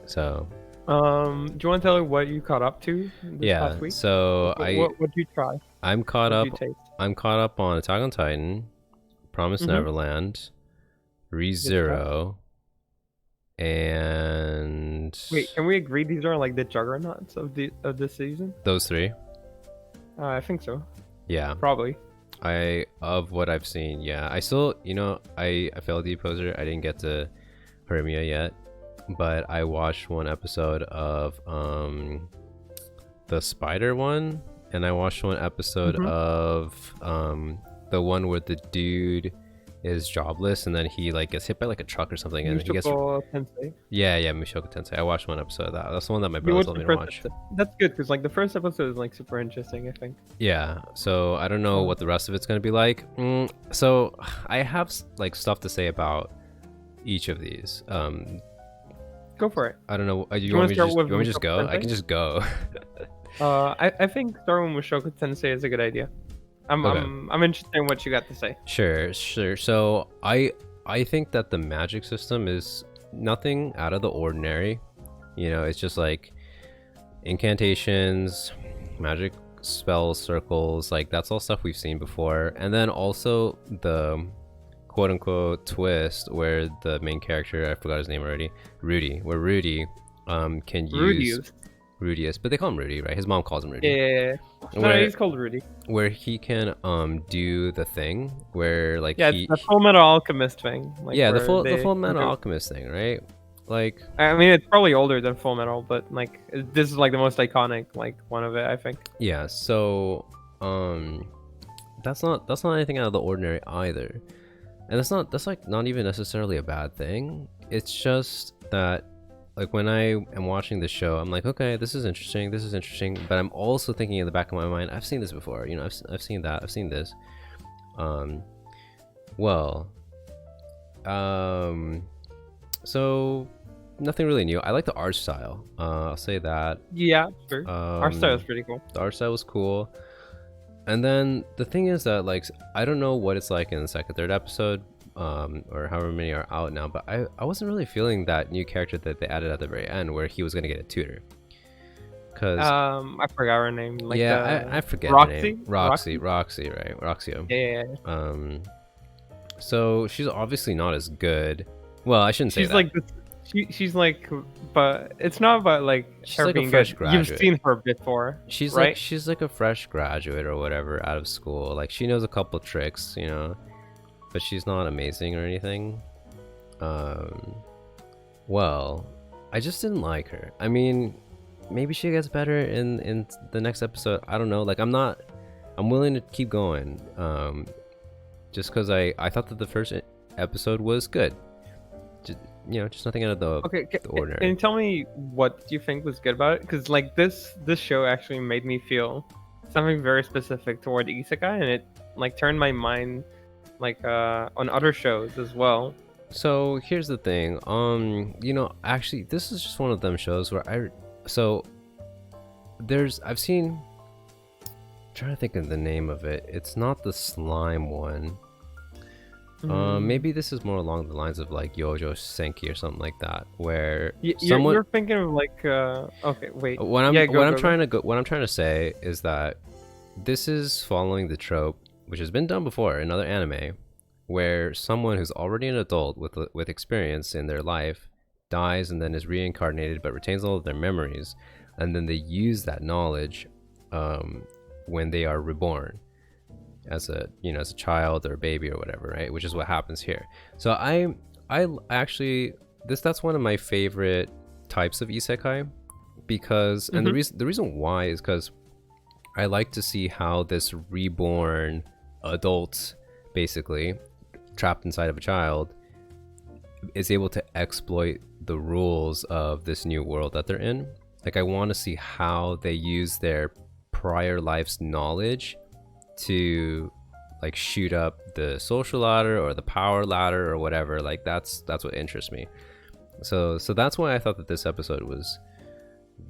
So Do you want to tell me what you caught up to this yeah, past week? so What did you try? I'm caught What did you up. taste? I'm caught up on Attack on Titan, Promise Mm-hmm. Neverland, Good stuff. ReZero, and Wait, can we agree these are like the juggernauts of this season? those three. I think so. Yeah, Probably. I of what I've seen. Yeah, I still, I failed the poser. I didn't get to Hermia yet, but I watched one episode of the spider one, and I watched one episode Mm-hmm. of the one where the dude is jobless and then he like gets hit by like a truck or something and he gets Mushoku Tensei. yeah, Mushoku Tensei. I watched one episode of that. That's the one that my You brother watched told the me to first watch. episode. That's good because like the first episode is like super interesting. I think. Yeah, so I don't know Uh, what the rest of it's gonna be like. So I have like stuff to say about each of these. Go for it. I don't know. Do You you want want me to to start just with you want me to just Mushoku go? I Tensei? can just go. I think starting with Mushoku Tensei is a good idea. I'm Okay. I'm I'm interested in what you got to say. Sure. So I think that the magic system is nothing out of the ordinary. It's just like incantations, magic spells, circles, like that's all stuff we've seen before. And then also the quote unquote twist where the main character, I forgot his name already, Rudy can use Rudius. Rudius, but they call him Rudy, right? His mom calls him Yeah, Rudy. yeah, yeah. No, Where he's called Rudy. he can do the thing where like Yeah, it's the Full Metal Alchemist thing. Like yeah, the where full they metal alchemist thing, right? Like I mean, it's probably older than Full Metal, but like this is like the most iconic like one of it, I think. yeah, so that's not anything out of the ordinary either. And that's like not even necessarily a bad thing. It's just that like when I am watching the show, I'm like, okay, this is interesting, but I'm also thinking in the back of my mind, I've seen this before, I've seen that, I've seen this. Um well, so nothing really new. I like the art style. I'll say that. Yeah, sure. Our style is Um pretty cool. the art style was cool. And then the thing is that like I don't know what it's like in the second, third episode, or however many are out now, but I wasn't really feeling that new character that they added at the very end where he was gonna get a tutor. Cause I forgot her name. Like yeah, I forget her Roxy. name. Roxy, right? Roxio. Yeah, yeah, yeah. So she's obviously not as good. Well, I shouldn't say She's that. like this. She's like, but it's not about like She's her like a being fresh good. You've graduate. seen her before, She's right? like a fresh graduate or whatever out of school. Like she knows a couple tricks, but she's not amazing or anything. Well, I just didn't like her. I mean, maybe she gets better in the next episode. I don't know. Like I'm willing to keep going. Just because I thought that the first episode was good. Just nothing out of the Okay, the can ordinary. you tell me what you think was good about it? Because like this show actually made me feel something very specific toward isekai, and it like turned my mind like on other shows as well. So here's the thing. Actually, this is just one of them shows where I've seen. I'm trying to think of the name of it. It's not the slime one. Maybe this is more along the lines of like Yojo Senki or something like that, where You're thinking of like okay, wait. what I'm Yeah, go, what I'm go, go. trying to what I'm trying to say is that this is following the trope, which has been done before in other anime, where someone who's already an adult with experience in their life dies and then is reincarnated but retains all of their memories, and then they use that knowledge when they are reborn as a child or a baby or whatever, right? Which is what happens here. So I actually that's one of my favorite types of isekai because and the reason why is because I like to see how this reborn adult, basically trapped inside of a child, is able to exploit the rules of this new world that they're in. Like I want to see how they use their prior life's knowledge to like shoot up the social ladder or the power ladder or whatever. Like that's what interests me. So that's why I thought that this episode was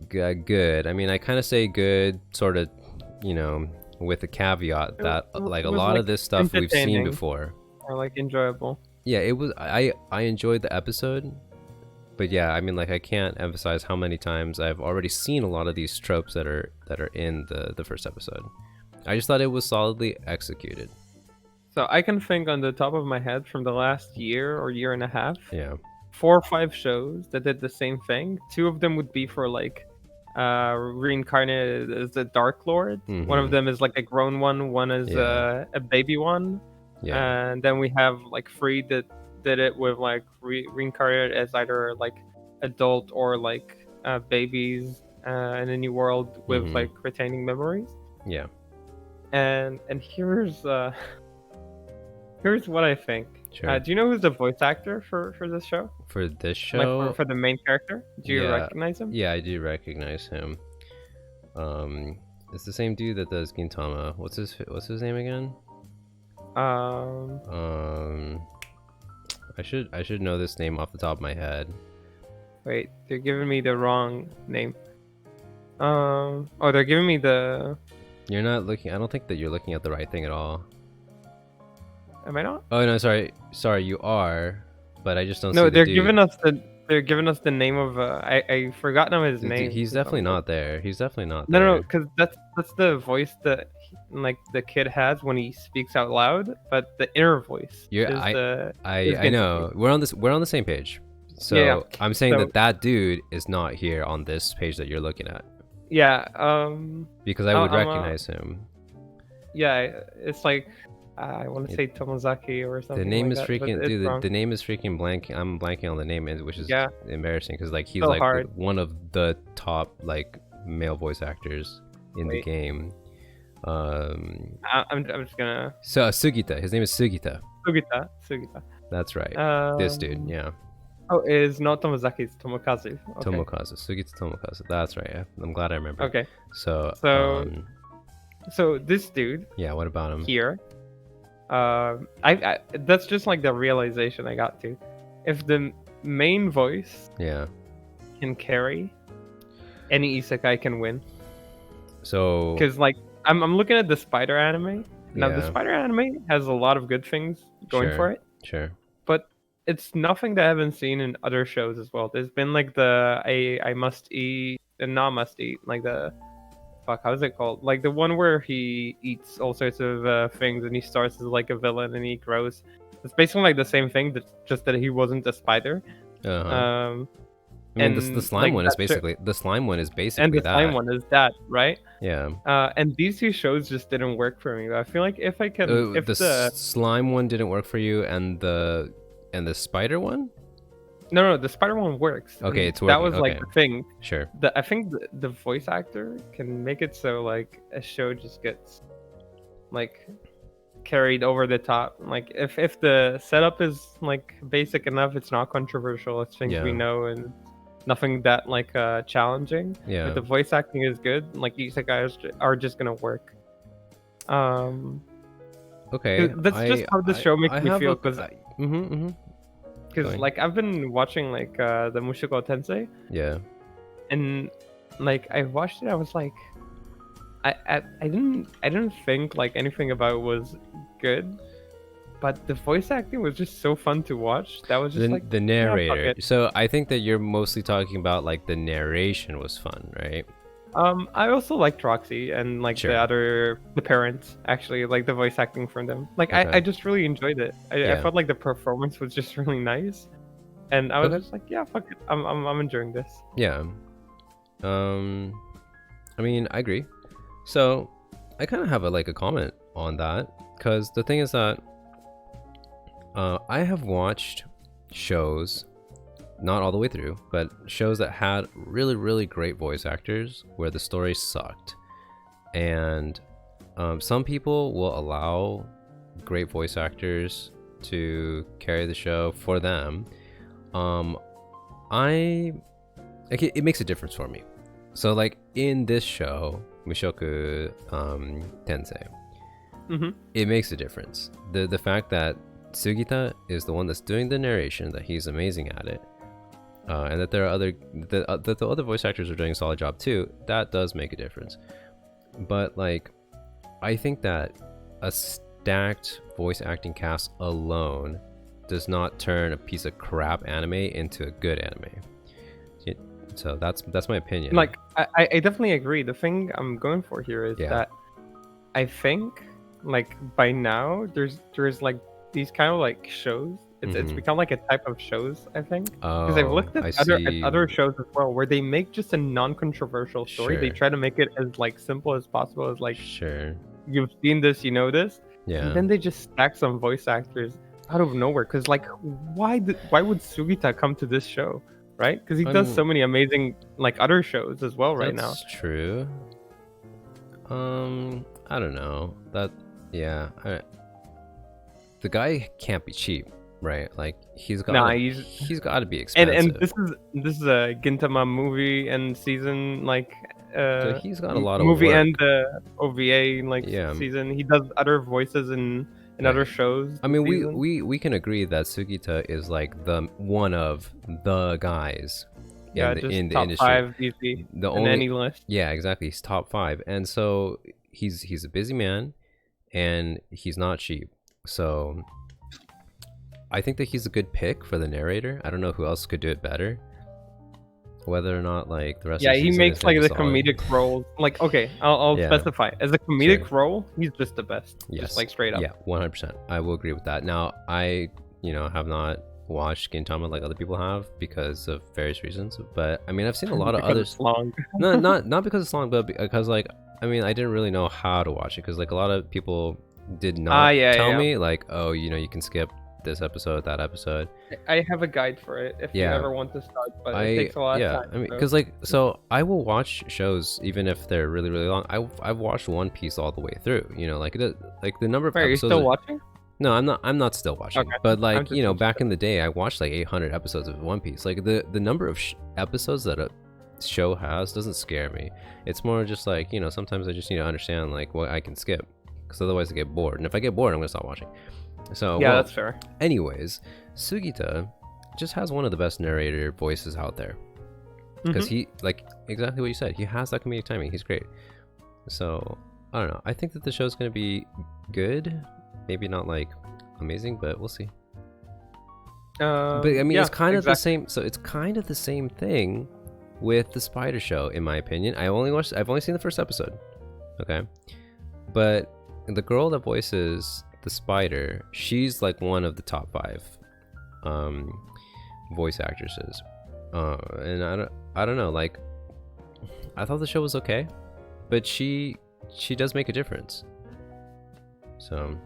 good. I mean, I kind of say good sort of, with the caveat that like a lot of this stuff we've seen entertaining before. or like enjoyable. Yeah, it was. I enjoyed the episode, But yeah, I mean, like, I can't emphasize how many times I've already seen a lot of these tropes that are in the first episode. I just thought it was solidly executed. So I can think on the top of my head from the last year or year and a half, Yeah. 4 or 5 shows that did the same thing. 2 of them would be for like reincarnated as the Dark Lord. One of Mhm. them is like a grown one is Yeah. a baby one. Yeah. And then we have like 3 that did it with like reincarnated as either like adult or like babies in a new world with Mhm. like retaining memories. Yeah. And here's here's what I think. Sure. Do you know who's the voice actor for this show? For this Like show, for the main character? Do you yeah, recognize him? yeah, I do recognize him. It's the same dude that does Gintama. What's his name again? Um, I should know this name off the top of my head. wait, they're giving me the wrong name. Oh, they're giving me the. You're not looking. I don't think that you're looking at the right thing at all. Am I not? Oh no, sorry, you are, but I just don't see No, the they're dude. giving us the. They're giving us the name of. I forgot now his name. He's definitely not there. He's definitely not No, there. no, because that's the voice that like the kid has when he speaks out loud, but the inner voice is the. I know. We're on the same page. So Yeah. I'm saying So- that dude is not here on this page that you're looking at Yeah. because I would I'm, recognize him. Yeah, it's like I want to say Tomozaki or something. The name like is that, but freaking it's dude. wrong. The name is freaking blank. I'm blanking on the name, which is Yeah. embarrassing because like he's So like hard. one of the top like male voice actors in the Wait. game. I'm just gonna So Sugita. His name is Sugita. Sugita. That's right. This dude. Yeah. Oh, it's not Tomozaki, it's Tomokazu. Okay. Tomokazu. Sugita Tomokazu. That's right. I'm glad I remember. Okay. So. So- So this dude Yeah. What about him? here, I that's just like the realization I got to. If the main voice Yeah. can carry, any isekai can win. So. Because like I'm looking at the spider anime. Now the Yeah. spider anime has a lot of good things going Sure. for it, Sure. but it's nothing that I haven't seen in other shows as well. There's been like the I must eat and not must eat, like the fuck, how's it called? Like the one where he eats all sorts of things and he starts as like a villain and he grows. It's basically like the same thing, just that he wasn't a spider. Uh-huh. I mean, the and, slime like, one is that show- basically the slime one is basically And the that. slime one is that, right? Yeah. And these 2 shows just didn't work for me. I feel like if I can, if The slime one didn't work for you, and the spider one. no, the spider one works. Okay, and it's that working, was like okay. the thing. Sure. I think the voice actor can make it so like a show just gets like carried over the top. Like if the setup is like basic enough, it's not controversial. It's things we Yeah. know and nothing that like challenging. Yeah. If the voice acting is good, like isekai are just gonna work. Okay. That's just how the show makes me feel because Going. like I've been watching like the Mushoku Tensei. Yeah. And like I watched it, I was like, I didn't think like anything about it was good, but the voice acting was just so fun to watch. That was just like The fuck narrator. it. So I think that you're mostly talking about like the narration was fun, right? I also liked Roxy and like Sure. the parents actually, like the voice acting from them. Like Okay. I just really enjoyed it. I Yeah. felt like the performance was just really nice, and I was Okay. just like, yeah, fuck it, I'm enjoying this. Yeah. I mean, I agree. So, I kind of have a comment on that because the thing is that I have watched shows, not all the way through, but shows that had really, really great voice actors where the story sucked. And some people will allow great voice actors to carry the show for them. It makes a difference for me. So like in this show, Mushoku Tensei, Mhm. it makes a difference. The fact that Sugita is the one that's doing the narration, that he's amazing at it, and that there are that the other voice actors are doing a solid job too, that does make a difference. But like, I think that a stacked voice acting cast alone does not turn a piece of crap anime into a good anime. So that's my opinion. Like I definitely agree. The thing I'm going for here is Yeah. that I think like by now there's like these kind of like shows. It's become like a type of shows, I think. Because I've looked at other shows as well where they make just a non-controversial story. They Sure. try to make it as like simple as possible, as like Sure. you've seen this, you know this. Yeah. And then they just stack some voice actors out of nowhere. Because like why would Sugita come to this show? Right? Because he does so many amazing like other shows as well right now. That's true. I don't know. The guy can't be cheap, right? Like he's got he's got to be expensive. And this is a Gintama movie and season like so he's got a lot of movie work. and OVA like season. He does other voices in other shows. I mean, we can agree that Sugita is like the one of the guys in the top industry. 5 easy in any list. Yeah, exactly. He's top 5, and so he's a busy man, and he's not cheap. So I think that he's a good pick for the narrator. I don't know who else could do it better. Whether or not like the rest. Yeah, of the he makes like the solid. comedic roles. Like, okay, I'll specify as a comedic role, he's just the best. Yes, just like straight up. Yeah, 100%. I will agree with that. Now, I have not watched Gintama like other people have because of various reasons. But I mean, I've seen a lot of others. It's long. No, not because it's long, but because like I mean, I didn't really know how to watch it because like a lot of people did not tell me like, oh, you can skip this episode, that episode. I have a guide for it if you ever want to start, but it takes a lot of time. I mean, because like, so I will watch shows even if they're really, really long. I've watched One Piece all the way through. Like the number of episodes. Are you still watching? No, I'm not still watching. Okay. But like, back in the day, I watched like 800 episodes of One Piece. Like the number of episodes that a show has doesn't scare me. It's more just like, sometimes I just need to understand like what I can skip, because otherwise I get bored. And if I get bored, I'm gonna stop watching. So yeah, that's fair. Anyways, Sugita just has one of the best narrator voices out there, because he, like exactly what you said, he has that comedic timing. He's great. So I don't know. I think that the show's gonna be good. Maybe not like amazing, but we'll see. But I mean, it's kind of the same. So it's kind of the same thing with the Spider Show, in my opinion. I've only seen the first episode. Okay, but the girl that voices the Spider, she's like one of the top 5 voice actresses, and I don't know, like I thought the show was okay, but she does make a difference. So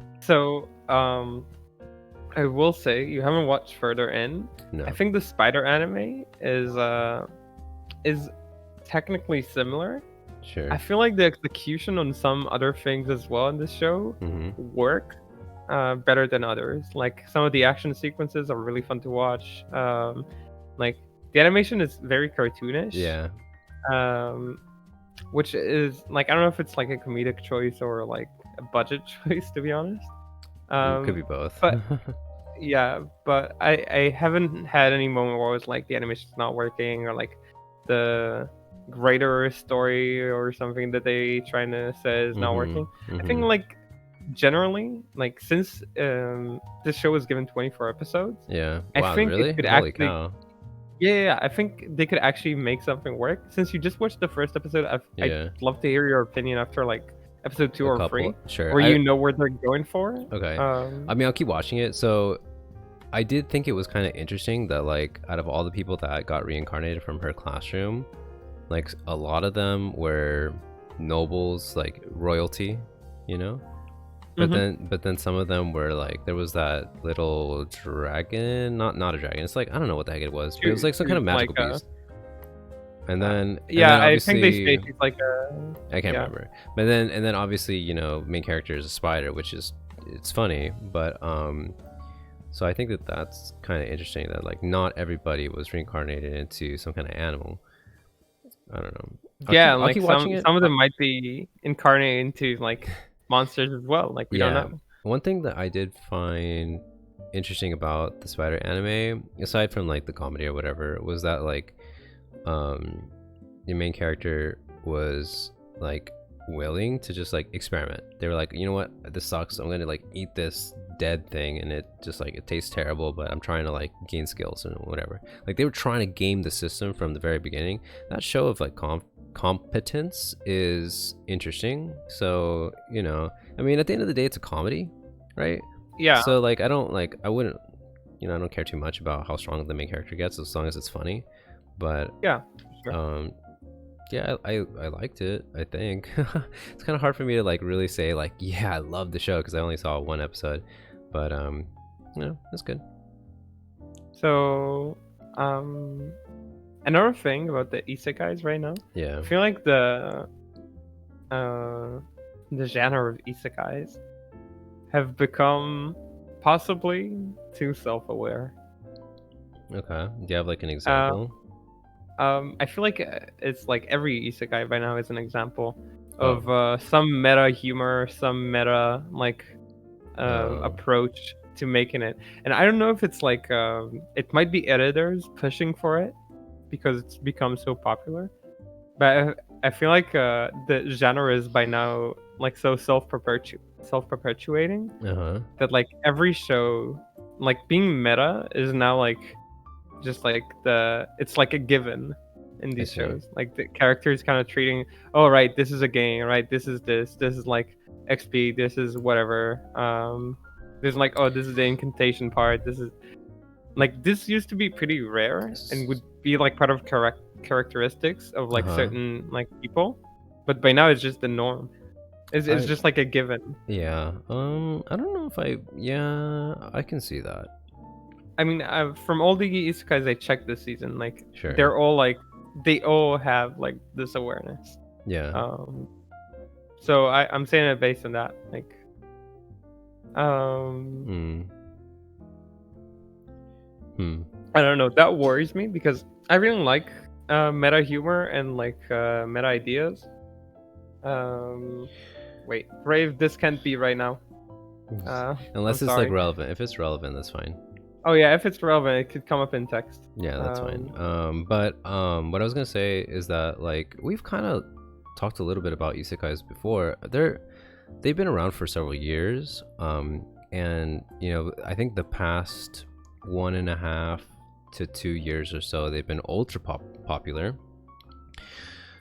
I will say, you haven't watched Further In. No. I think the Spider anime is technically similar. Sure. I feel like the execution on some other things as well in this show work better than others. Like some of the action sequences are really fun to watch. Like the animation is very cartoonish. Yeah. Which is like, I don't know if it's like a comedic choice or like a budget choice, to be honest. It could be both. But yeah, but I haven't had any moment where I was like the animation's not working, or like the greater story or something that they trying to say is not working. I think like generally, like since this show was given 24 episodes, wow, I think really? it could Holy actually cow. Yeah, I think they could actually make something work. Since you just watched the first episode, I'd love to hear your opinion after like episode 2 or 3, sure, where you know where they're going for. Okay. I mean, I'll keep watching it. So I did think it was kind of interesting that like out of all the people that got reincarnated from her classroom, like a lot of them were nobles, like royalty, but then some of them were like, there was that little dragon, not a dragon, it's like, I don't know what the heck it was, but it was like some kind of magical beast. And then I think they say she's like I can't remember. But then obviously, main character is a spider, which it's funny, but so I think that's kind of interesting that like not everybody was reincarnated into some kind of animal. I don't know. I'll keep watching some of them might be incarnated into like monsters as well. Like we don't know. One thing that I did find interesting about the Spider anime, aside from like the comedy or whatever, was that like the main character was like willing to just like experiment. They were like, you know what, this sucks, I'm gonna like eat this dead thing, and it just like it tastes terrible, but I'm trying to like gain skills and whatever. Like they were trying to game the system from the very beginning. That show of like competence is interesting. So I mean, at the end of the day, it's a comedy, right? Yeah. So like I wouldn't, I don't care too much about how strong the main character gets as long as it's funny. But Yeah. Sure. yeah, I liked it. I think it's kind of hard for me to like really say like, yeah, I love the show because I only saw one episode. But it's good. So, another thing about the isekais right now. Yeah. I feel like the genre of isekais have become possibly too self-aware. Okay. Do you have like an example? I feel like it's like every isekai by now is an example of some meta humor, some meta like approach to making it. And I don't know if it's like it might be editors pushing for it because it's become so popular. But I feel like the genre is by now like so self-perpetuating that like every show, like being meta is now like just like it's like a given in these shows. Like the characters kind of treating, oh right, this is a game, right? This is like XP, this is whatever. There's like, oh, this is the incantation part. This is like, this used to be pretty rare and would be like part of characteristics of like certain like people, but by now it's just the norm. It's just like a given. Yeah. I don't know if I can see that. I mean, from all the isekais I checked this season, like Sure. they're all like, they all have like this awareness. Yeah. So I'm saying it based on that. Like, I don't know. That worries me because I really like meta humor and like meta ideas. Wait, Brave, this can't be right now. Unless it's like relevant. If it's relevant, that's fine. Oh yeah, if it's relevant, it could come up in text. Yeah, that's fine. But what I was gonna say is that like we've kind of talked a little bit about isekais before. They've been around for several years. And I think the past 1.5 to 2 years or so, they've been ultra popular.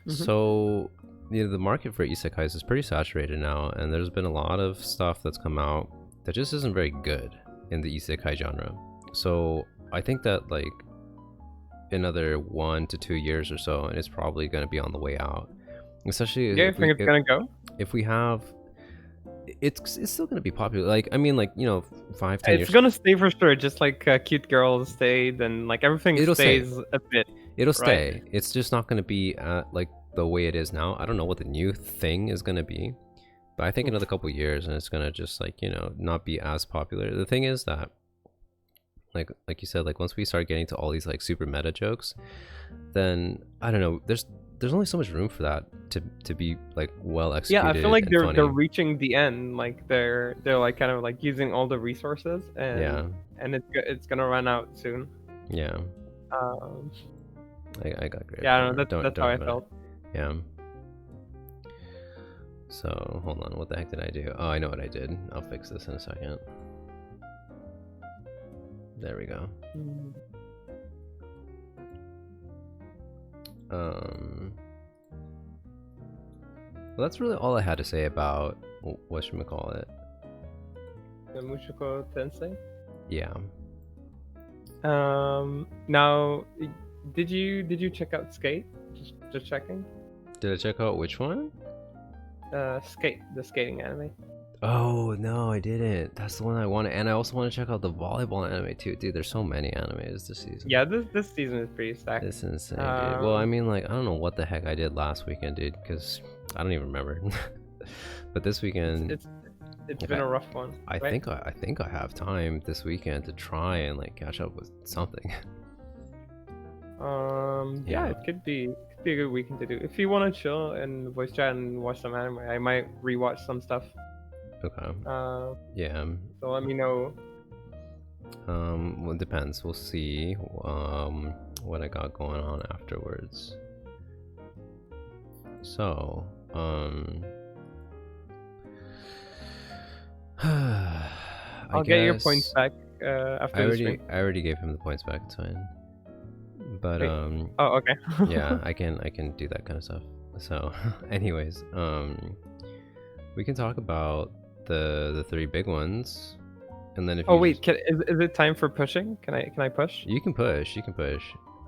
So the market for isekais is pretty saturated now, and there's been a lot of stuff that's come out that just isn't very good in the isekai genre. So I think that like another 1 to 2 years or so, and it's probably going to be on the way out. Especially yeah, I think it's gonna go. If we have, it's still going to be popular. Like I mean, like 5-10 years. It's gonna stay for sure. Just like Cute Girls stayed, and like everything stays a bit. It'll stay. It's just not going to be like the way it is now. I don't know what the new thing is going to be, but I think another couple years, and it's going to just like not be as popular. The thing is that like you said, like once we start getting to all these like super meta jokes, then I don't know, there's only so much room for that to be like well executed. Yeah, I feel like they're reaching the end. Like they're like kind of like using all the resources, and and it's gonna run out soon. Yeah. I got great. Yeah, I don't know, that's how I felt. Yeah. So hold on, what the heck did I do? Oh, I know what I did. I'll fix this in a second. There we go. Well, that's really all I had to say about whatchamacallit. The Mushoku Tensei? Yeah. Now, did you check out Skate? Just checking. Did I check out which one? Skate, the skating anime. Oh no, I didn't. That's the one I wanted, and I also want to check out the volleyball anime too. Dude, there's so many animes this season. Yeah, this season is pretty stacked. This is insane, dude. Well, I mean, like I don't know what the heck I did last weekend, dude, because I don't even remember. But this weekend, it's been a rough one. I think I have time this weekend to try and like catch up with something. Yeah, it could be a good weekend to do. If you want to chill and voice chat and watch some anime, I might rewatch some stuff. Okay. Yeah. So let me know. Well, it depends. We'll see. What I got going on afterwards. So, I I I'll get your points guess back after the stream. I already gave him the points back. It's fine. But Wait. Oh, okay. yeah, I can do that kind of stuff. So, anyways, we can talk about the three big ones, and then if Oh you wait, is it time for pushing? Can I push? you can push, you can push.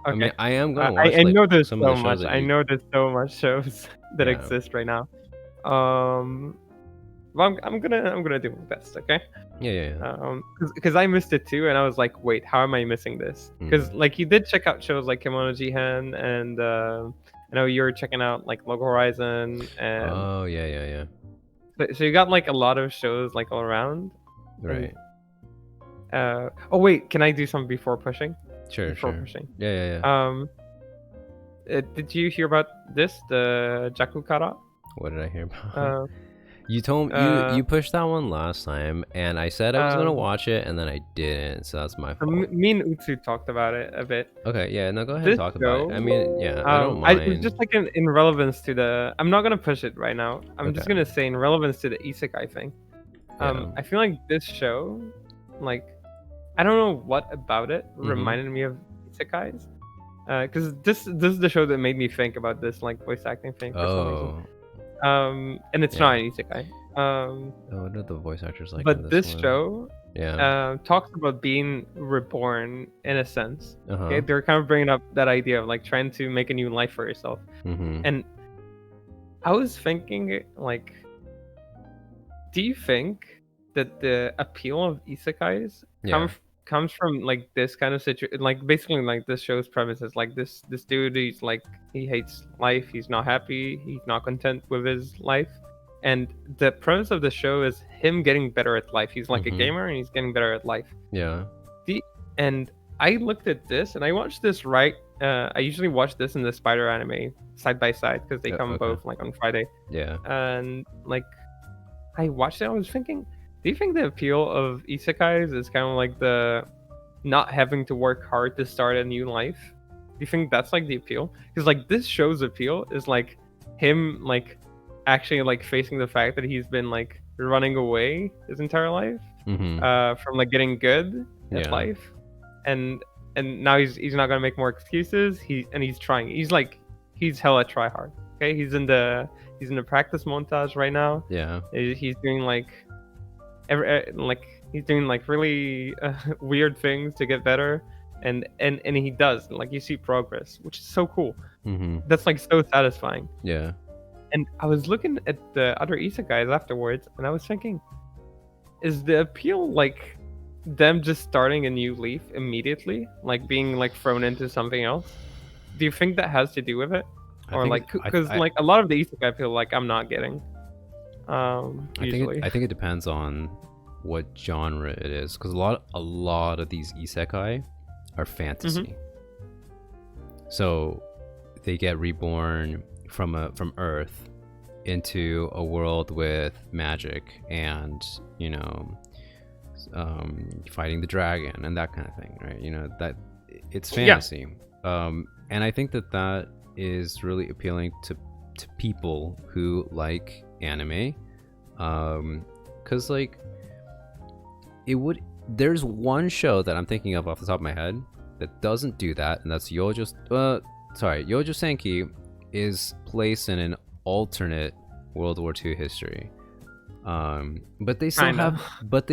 I Okay. mean, I am gonna watch I like know there's some of so the shows much. that I you. know there's so much shows that Yeah. exist right now. Well, I'm gonna do my best. Okay. Yeah. Because I missed it too, and I was like, wait, how am I missing this? Because like you did check out shows like Kimono Jihen, and I know you were checking out like Local Horizon, and Oh yeah. so you got like a lot of shows like all around. Right. Oh wait, can I do something before pushing? Sure. Pushing. Yeah. Did you hear about this? The Jakukara? What did I hear about? You told you pushed that one last time, and I said I was gonna watch it, and then I didn't, so that's my fault. Me and Utsu talked about it a bit. Okay, yeah, no, go ahead and talk about it. I mean, yeah, I don't It's mind. just like in relevance to the. I'm not gonna push it right now. I'm just gonna say in relevance to the isekai thing. I feel like this show, like, I don't know what about it reminded me of isekais. Because this is the show that made me think about this like voice acting thing for some reason. And it's not an isekai. What are the voice actors like? But in this one? show, talks about being reborn in a sense. Okay, they're kind of bringing up that idea of like trying to make a new life for yourself. And I was thinking, like, do you think that the appeal of isekais comes from like this kind of situation? Like basically, like this show's premise is like this dude, he's like he hates life, he's not happy, he's not content with his life. And the premise of the show is him getting better at life. He's like a gamer and he's getting better at life. Yeah. And I looked at this and I watched this I usually watch this and the Spider anime side by side because they come both like on Friday. Yeah. And like I watched it, I was thinking, do you think the appeal of isekais is kind of like the not having to work hard to start a new life? Do you think that's like the appeal? Because like this show's appeal is like him like actually like facing the fact that he's been like running away his entire life from like getting good at life, and now he's not gonna make more excuses. He's trying. He's hella try hard. Okay, he's in the practice montage right now. Yeah, he's doing like he's doing like really weird things to get better, and he does, like, you see progress, which is so cool. That's like so satisfying. Yeah. And I was looking at the other isekais afterwards, and I was thinking, is the appeal like them just starting a new leaf immediately, like being like thrown into something else? Do you think that has to do with it, or like because like a lot of the isekai I feel like I'm not getting. Usually. I think it depends on what genre it is, because a lot of these isekai are fantasy. So they get reborn from Earth into a world with magic and, you know, fighting the dragon and that kind of thing, right? You know, that it's fantasy. And I think that is really appealing to people who like anime, because like there's one show that I'm thinking of off the top of my head that doesn't do that, and that's Yojo Senki is placed in an alternate World War II history, but they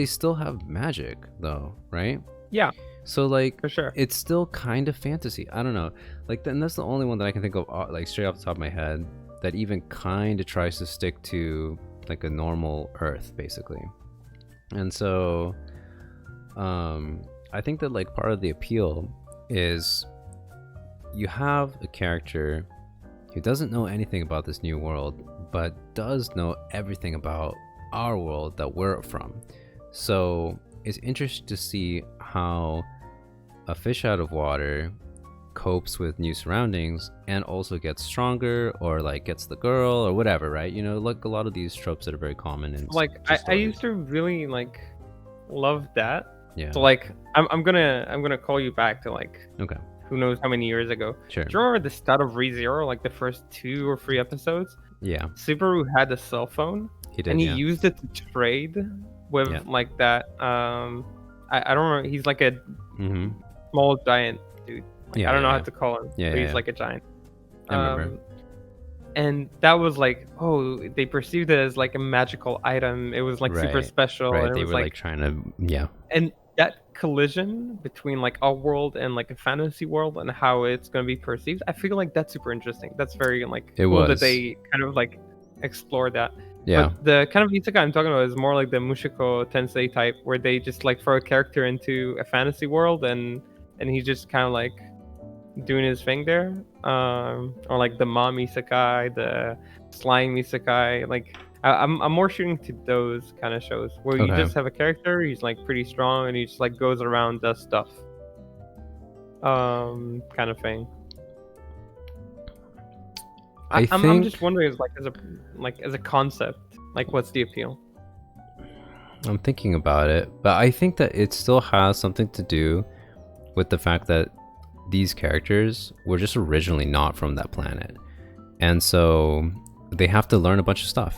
still have magic though, right? Yeah, so like for sure it's still kind of fantasy. I don't know, like, and that's the only one that I can think of like straight off the top of my head that even kind of tries to stick to like a normal Earth basically. And so I think that like part of the appeal is you have a character who doesn't know anything about this new world, but does know everything about our world that we're from. So it's interesting to see how a fish out of water copes with new surroundings and also gets stronger, or like gets the girl or whatever, right? You know, like a lot of these tropes that are very common in like I used to really like love that. Yeah. So like I'm gonna call you back to like, okay, who knows how many years ago. Sure. Do you remember the start of ReZero, like the first 2 or 3 episodes? Yeah. Subaru had a cell phone. He did, and he used it to trade with Yeah. like that. I don't know. He's like a Mm-hmm. small giant dude. Like, Yeah, I don't know yeah, how yeah. to call him, Yeah, but yeah, he's yeah. like a giant. I remember. And that was like, oh, they perceived it as like a magical item. It was like super Right. special, Right. and it They was were like like, trying to. Yeah. and that collision between like our world and like a fantasy world and how it's gonna be perceived, I feel like that's super interesting. That's very like It cool that was. they kind of like explore that. Yeah. But the kind of isekai I'm talking about is more like the Mushiko Tensei type, where they just like throw a character into a fantasy world and he's just kind of like doing his thing there. Or like the mom isekai, the slime isekai. Like I'm more shooting to those kind of shows where you Okay. just have a character, he's like pretty strong, and he just like goes around, does stuff. Kind of thing. I'm just wondering, is like as a concept, like what's the appeal? I'm thinking about it, but I think that it still has something to do with the fact that these characters were just originally not from that planet. And so they have to learn a bunch of stuff.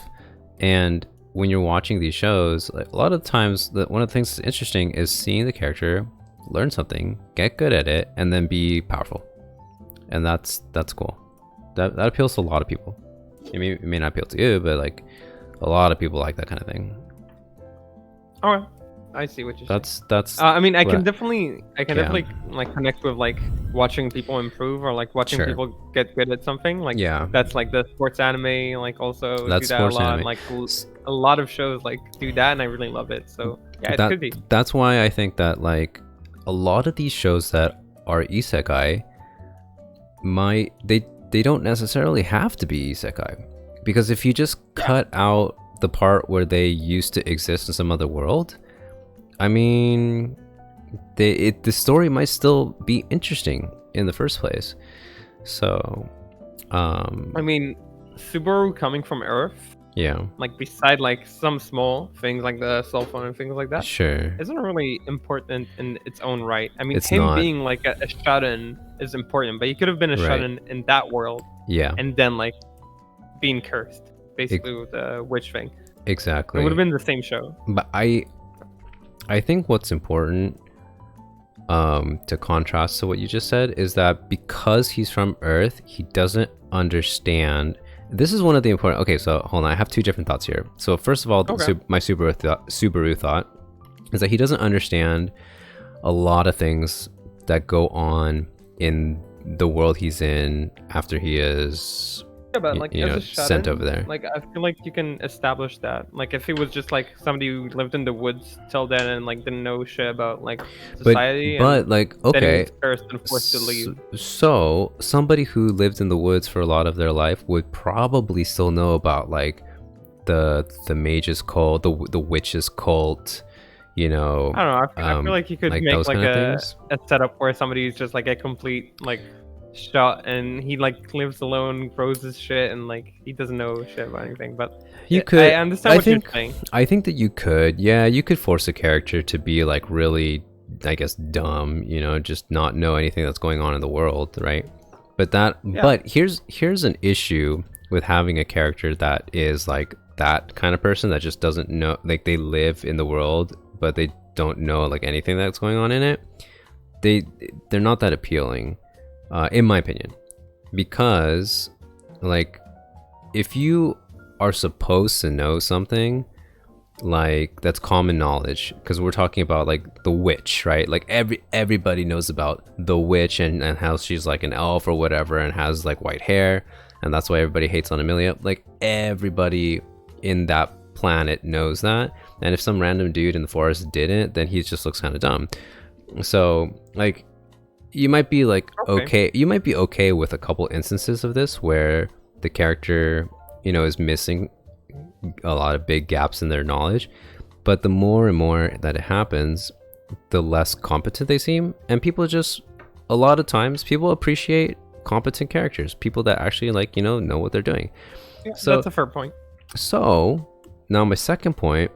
And when you're watching these shows, like, a lot of times, one of the things that's interesting is seeing the character learn something, get good at it, and then be powerful. And that's cool. That appeals to a lot of people. It may not appeal to you, but like a lot of people like that kind of thing. Alright, I see what you're saying. That's. I mean, I can what- definitely like connect with like watching people improve or like watching Sure. people get good at something. Like Yeah. that's like the sports anime. Like also do That's that a sports lot. anime. Like a lot of shows like do that, and I really love it. So yeah, it could be. That's why I think that like a lot of these shows that are isekai they don't necessarily have to be isekai, because if you just cut out the part where they used to exist in some other world, I mean, the story might still be interesting in the first place. So I mean, Subaru coming from Earth, yeah, like beside like some small things like the cell phone and things like that, sure, isn't really important in its own right. I mean, It's him not. being like a shut-in is important, but he could have been a Right. shut-in in that world yeah, and then like being cursed, basically with the witch thing. exactly. It would have been the same show. But I think what's important to contrast to what you just said is that because he's from Earth, he doesn't understand. This is one of the important. Okay, so hold on. I have two different thoughts here. So first of all, Okay. my Subaru thought is that he doesn't understand a lot of things that go on in the world he's in after he is Yeah, but like you as know, a shut-in, sent over there. like I feel like you can establish that. Like if it was just like somebody who lived in the woods till then and like didn't know shit about like society, but and like then he okay, was cursed and forced to leave. So somebody who lived in the woods for a lot of their life would probably still know about like the mage's cult, the witch's cult, you know. I don't know. I feel like you could like make those like kind of a things. setup where somebody's just like a complete like shot and he like lives alone, grows his shit, and like he doesn't know shit about anything. But You yeah, could. I understand what think, you're saying. I think that you could. Yeah, you could force a character to be like really, I guess, dumb. You know, just not know anything that's going on in the world, right? But but here's an issue with having a character that is like that kind of person that just doesn't know, like they live in the world, but they don't know like anything that's going on in it. They're not that appealing, in my opinion, because like if you are supposed to know something like that's common knowledge, because we're talking about like the witch, right? Like everybody knows about the witch and how she's like an elf or whatever and has like white hair, and that's why everybody hates on Amelia. Like everybody in that planet knows that, and if some random dude in the forest didn't, then he just looks kind of dumb. So like you might be like okay, you might be okay with a couple instances of this where the character, you know, is missing a lot of big gaps in their knowledge, but the more and more that it happens, the less competent they seem, and people just, a lot of times people appreciate competent characters, people that actually like, you know what they're doing. Yeah, So that's a fair point. so now my second point,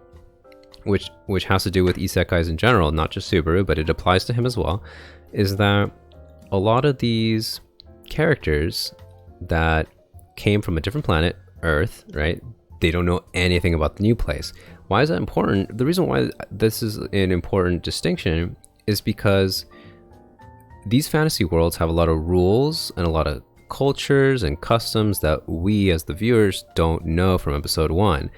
which has to do with isekais in general, not just Subaru, but it applies to him as well, is that a lot of these characters that came from a different planet, Earth, right? They don't know anything about the new place. Why is that important? The reason why this is an important distinction is because these fantasy worlds have a lot of rules and a lot of cultures and customs that we as the viewers don't know from episode 1.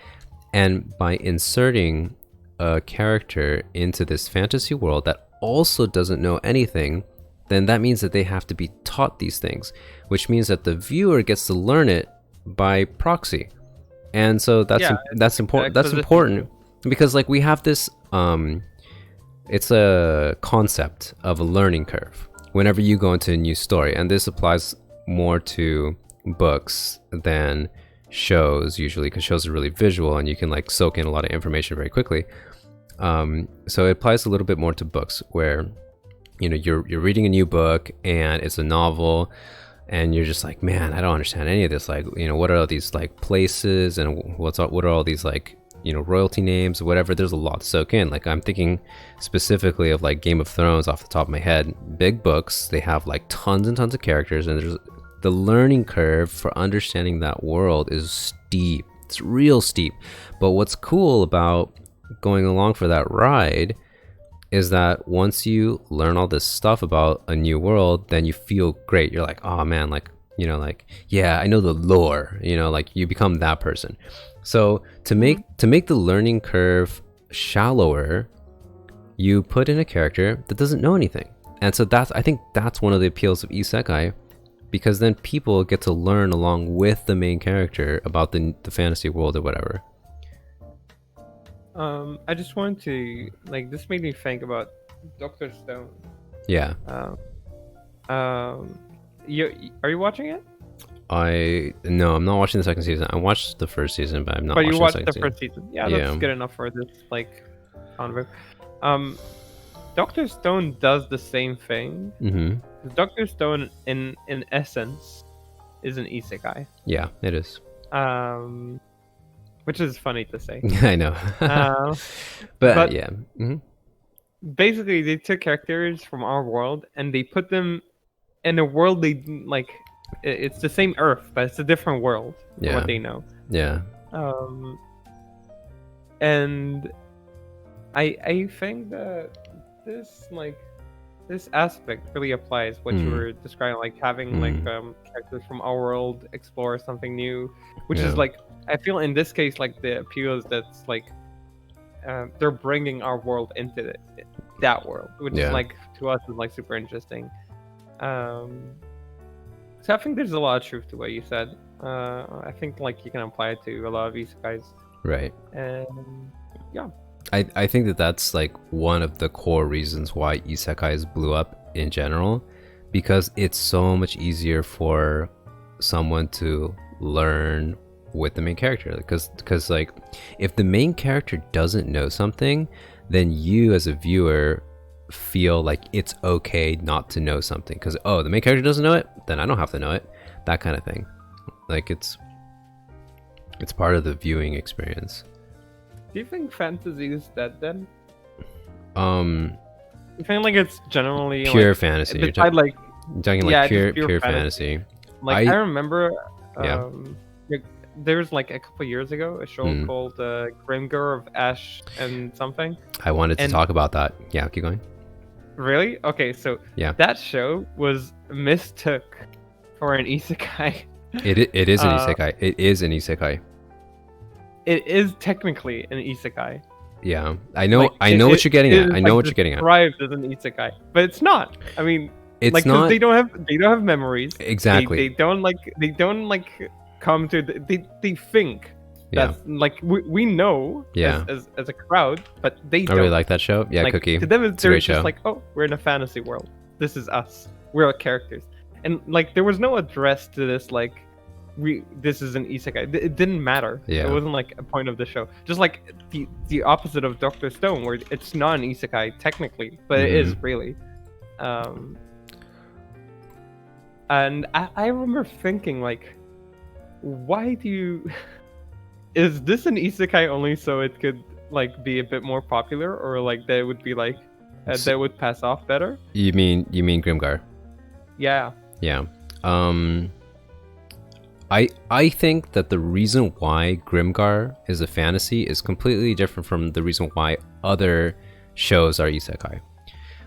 And by inserting a character into this fantasy world that also doesn't know anything, then that means that they have to be taught these things, which means that the viewer gets to learn it by proxy. And so that's important. That's important because like we have this it's a concept of a learning curve whenever you go into a new story, and this applies more to books than shows usually, because shows are really visual and you can like soak in a lot of information very quickly. So it applies a little bit more to books where, you know, you're reading a new book and it's a novel and you're just like, man, I don't understand any of this. Like, you know, what are all these like places and what are all these like, you know, royalty names, whatever. There's a lot to soak in. Like I'm thinking specifically of like Game of Thrones off the top of my head. Big books, they have like tons and tons of characters, and there's the learning curve for understanding that world is steep. It's real steep. But what's cool about going along for that ride is that once you learn all this stuff about a new world, then you feel great. You're like, oh man, like, you know, like, yeah, I know the lore, you know, like you become that person. So to make the learning curve shallower, you put in a character that doesn't know anything. And so I think that's one of the appeals of isekai, because then people get to learn along with the main character about the fantasy world or whatever. I just wanted to, like, this made me think about Dr. Stone. Yeah. Are you watching it? No, I'm not watching the second season. I watched the first season, but I'm not. But watching you watched the the second first season. Yeah, that's good enough for this like convo. Dr. Stone does the same thing. Mm-hmm. Dr. Stone, in essence, is an isekai. Yeah, it is. Which is funny to say. I know. But yeah. Mm-hmm. Basically, they took characters from our world and they put them in a world they like. It's the same Earth, but it's a different world. Yeah. What they know. Yeah. And I think that this aspect really applies what you were describing, like having like characters from our world explore something new, which is like, I feel in this case like the appeal is that's like they're bringing our world into that world, which is like to us is like super interesting. So I think there's a lot of truth to what you said. I think like you can apply it to a lot of isekais. Right. And yeah. I think that that's like one of the core reasons why isekais blew up in general, because it's so much easier for someone to learn with the main character. Because like if the main character doesn't know something, then you as a viewer feel like it's okay not to know something, because the main character doesn't know it, then I don't have to know it, that kind of thing. Like it's part of the viewing experience. Do you think fantasy is dead then? You think like it's generally pure like, fantasy. You're talking like pure fantasy. Like I remember there was like a couple years ago a show called Grimgar of Ash and something. I wanted to talk about that. Yeah, keep going. Really? Okay, so that show was mistook for an isekai. It is an isekai. It is an isekai. It is technically an isekai. Yeah, I know. Like, I know what you're getting at. I know what you're getting at. Described as an isekai, but it's not. I mean, it's like, not. They don't have memories. Exactly. They don't come to. They think. That's like we know as a crowd, but they don't. I really like that show. Yeah, like, Cookie. To them, it's a great just show. Like, oh, we're in a fantasy world. This is us. We're our characters, and like there was no address to this. Like, this is an isekai. It didn't matter. Yeah. It wasn't like a point of the show. Just like the opposite of Dr. Stone, where it's not an isekai technically, but it is really. And I remember thinking like, why do you? Is this an isekai only so it could like be a bit more popular, or like that would be like that would pass off better? You mean Grimgar? Yeah. Yeah. I think that the reason why Grimgar is a fantasy is completely different from the reason why other shows are isekai.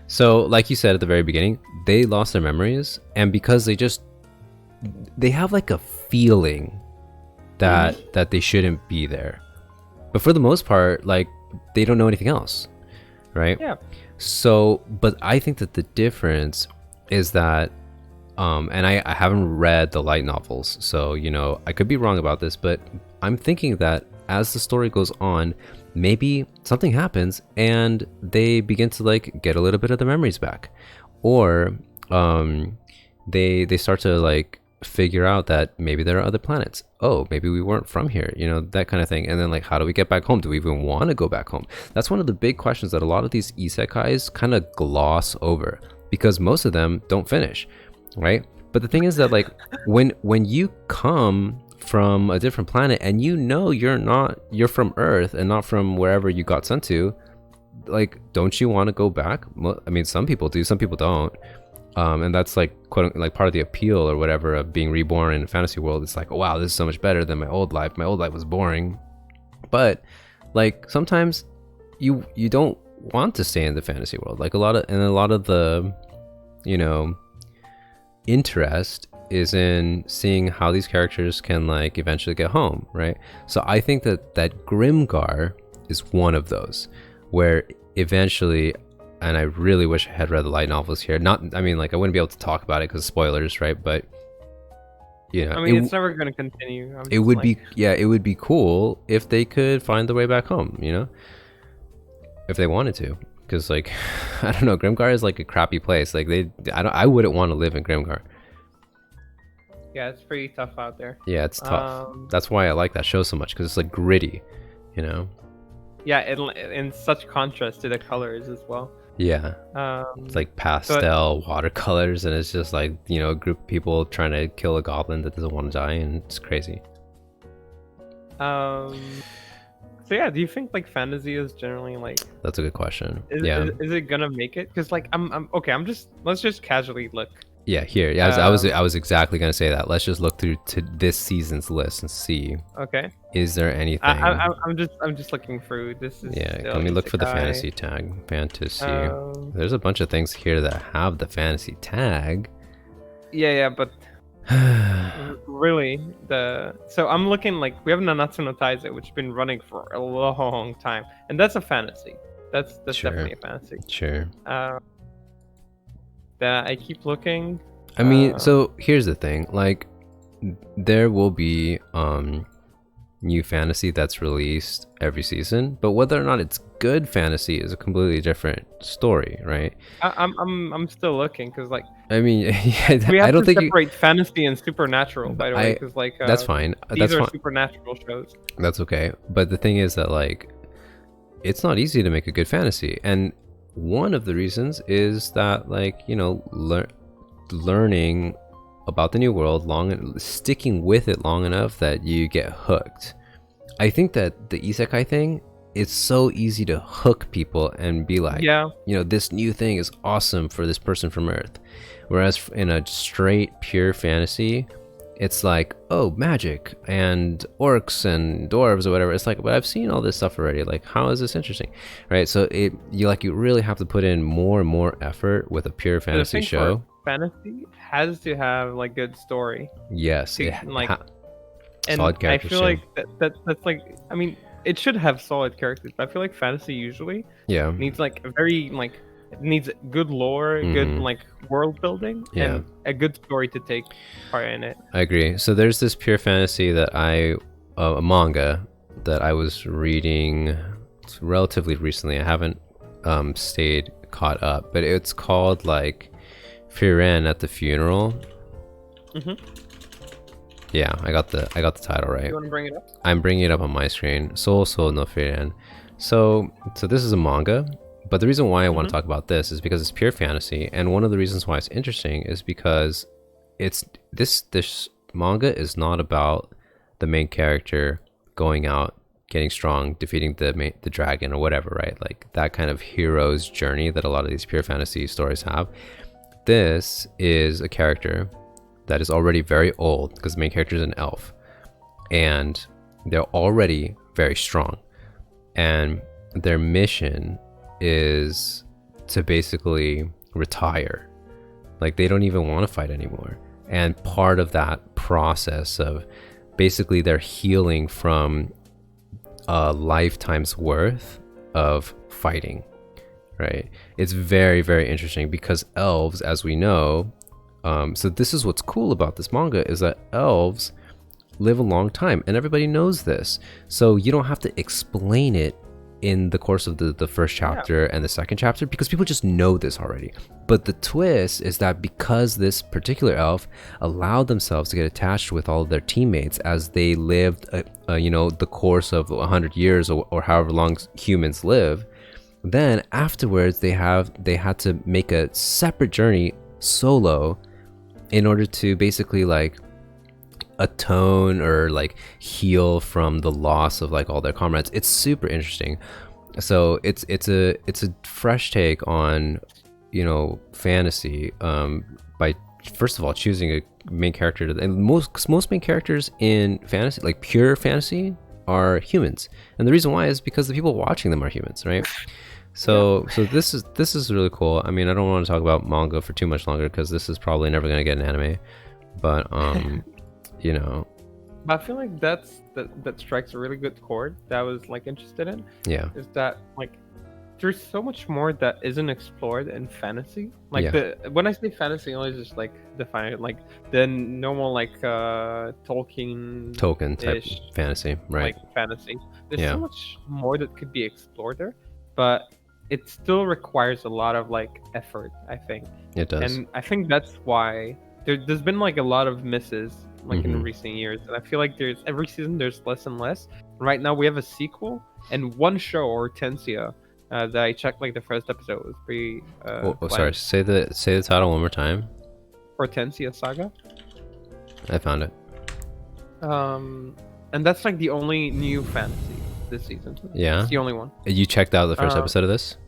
So, like you said at the very beginning, they lost their memories, and because they have like a feeling that they shouldn't be there. But for the most part, like, they don't know anything else, right? Yeah. So, but I think that the difference is that and I haven't read the light novels, so I could be wrong about this, but I'm thinking that as the story goes on, maybe something happens and they begin to like get a little bit of the memories back, or they start to like figure out that maybe there are other planets. Oh, maybe we weren't from here, that kind of thing. And then like, how do we get back home? Do we even want to go back home? That's one of the big questions that a lot of these isekais kind of gloss over, because most of them don't finish, right? But the thing is that like when you come from a different planet and you're from Earth and not from wherever you got sent to, like, don't you want to go back? Well, I mean, some people do, some people don't. And that's like like part of the appeal or whatever of being reborn in a fantasy world. It's like, oh, wow, this is so much better than my old life. My old life was boring. But like sometimes you don't want to stay in the fantasy world. Like a lot of the interest is in seeing how these characters can like eventually get home, right? So I think that Grimgar is one of those where eventually, and I really wish I had read the light novels here. I wouldn't be able to talk about it because spoilers, right? But it's never going to continue. It would be cool if they could find the way back home, if they wanted to. Because like, I don't know, Grimgar is like a crappy place. Like I wouldn't want to live in Grimgar. Yeah, it's pretty tough out there. Yeah, it's tough. That's why I like that show so much, because it's like gritty, Yeah, in such contrast to the colors as well. Yeah, it's like pastel watercolors, and it's just like a group of people trying to kill a goblin that doesn't want to die, and it's crazy. So yeah, do you think like fantasy is generally like? That's a good question. Is it gonna make it? Because like I'm okay. Let's just casually look. Yeah, here. Yeah, I was exactly gonna say that. Let's just look through to this season's list and see. Okay. Is there anything? I'm just looking through. This is let me look for the fantasy tag. Fantasy. There's a bunch of things here that have the fantasy tag. Yeah, but really so I'm looking like we have Nanatsu no Taizai, which has been running for a long time, and that's a fantasy. That's sure. Definitely a fantasy. Sure. That I keep looking. I mean, so here's the thing. Like, there will be new fantasy that's released every season, but whether or not it's good fantasy is a completely different story, right? I'm still looking, because like, I mean, yeah, we have I don't to think separate fantasy and supernatural, by the way, because like that's fine. These are supernatural shows. That's okay, but the thing is that like, it's not easy to make a good fantasy, and one of the reasons is that like learning about the new world sticking with it long enough that you get hooked. I think that the isekai thing, it's so easy to hook people and be like, this new thing is awesome for this person from Earth, whereas in a straight pure fantasy, it's like, oh, magic and orcs and dwarves or whatever. It's like, but I've seen all this stuff already. Like, how is this interesting, right? So you really have to put in more and more effort with a pure fantasy show. Fantasy has to have like good story. Yes, and solid characters. I feel like that's like, I mean, it should have solid characters, but I feel like fantasy usually needs like a very like, it needs good lore, good like world building, and a good story to take part in it. I agree. So there's this pure fantasy that a manga that I was reading relatively recently. I haven't stayed caught up, but it's called like Firen at the Funeral. Yeah, I got the title right. You want to bring it up? I'm bringing it up on my screen. So no Firen. So this is a manga. But the reason why I want to talk about this is because it's pure fantasy, and one of the reasons why it's interesting is because this manga is not about the main character going out, getting strong, defeating the dragon or whatever, right? Like that kind of hero's journey that a lot of these pure fantasy stories have. This is a character that is already very old, because the main character is an elf, and they're already very strong, and their mission is to basically retire. Like, they don't even want to fight anymore. And part of that process of basically they're healing from a lifetime's worth of fighting, right? It's very, very interesting because elves, as we know, so this is what's cool about this manga, is that elves live a long time, and everybody knows this. So you don't have to explain it in the course of the first chapter and the second chapter, because people just know this already. But the twist is that because this particular elf allowed themselves to get attached with all of their teammates as they lived, the course of 100 years or however long humans live, then afterwards they had to make a separate journey solo in order to basically like atone or like heal from the loss of like all their comrades. It's super interesting. So it's a fresh take on, fantasy, by first of all choosing a main character and most main characters in fantasy, like pure fantasy, are humans, and the reason why is because the people watching them are humans, right? So this is really cool. I mean, I don't want to talk about manga for too much longer because this is probably never going to get an anime, but But I feel like that strikes a really good chord that I was like interested in. Yeah. Is that like there's so much more that isn't explored in fantasy. Like when I say fantasy, I always just like define it like the normal like Tolkien type fantasy, right? Like fantasy. There's so much more that could be explored there, but it still requires a lot of like effort, I think. It does. And I think that's why there's been like a lot of misses like in recent years, and I feel like there's every season there's less and less. Right now we have a sequel and one show, Hortensia, that I checked like the first episode was pretty sorry, say the title one more time. Hortensia Saga. I found it. And that's like the only new fantasy this season. Yeah, it's the only one. You checked out the first episode of this?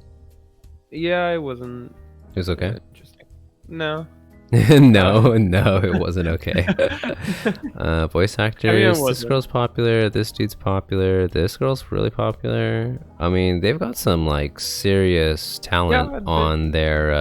Yeah, it wasn't. It was okay. Interesting. No. no, it wasn't okay. Voice actors. This girl's popular. This dude's popular. This girl's really popular. I mean, they've got some like serious talent on their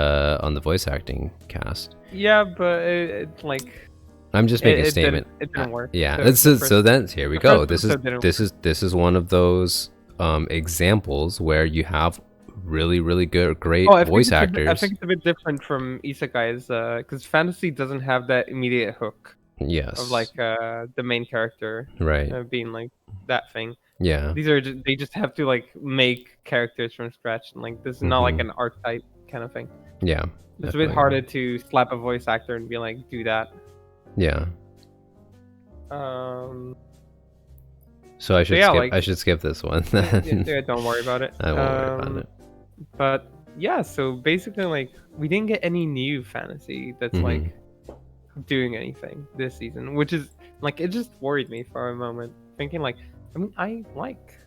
on the voice acting cast. Yeah, but it's like. I'm just making a statement. It didn't work. Yeah. So then here we go. This is one of those examples where you have really great voice actors. I think it's a bit different from isekais because fantasy doesn't have that immediate hook. Yes. Of like the main character, right, being like that thing. Yeah. They just have to like make characters from scratch, and like this is not like an archetype kind of thing. Yeah. It's a bit harder to slap a voice actor and be like, do that. Yeah. So I should skip this one. yeah, don't worry about it. I won't worry about it. But yeah, so basically, like, we didn't get any new fantasy that's like doing anything this season, which is like, it just worried me for a moment, thinking like, I mean, I like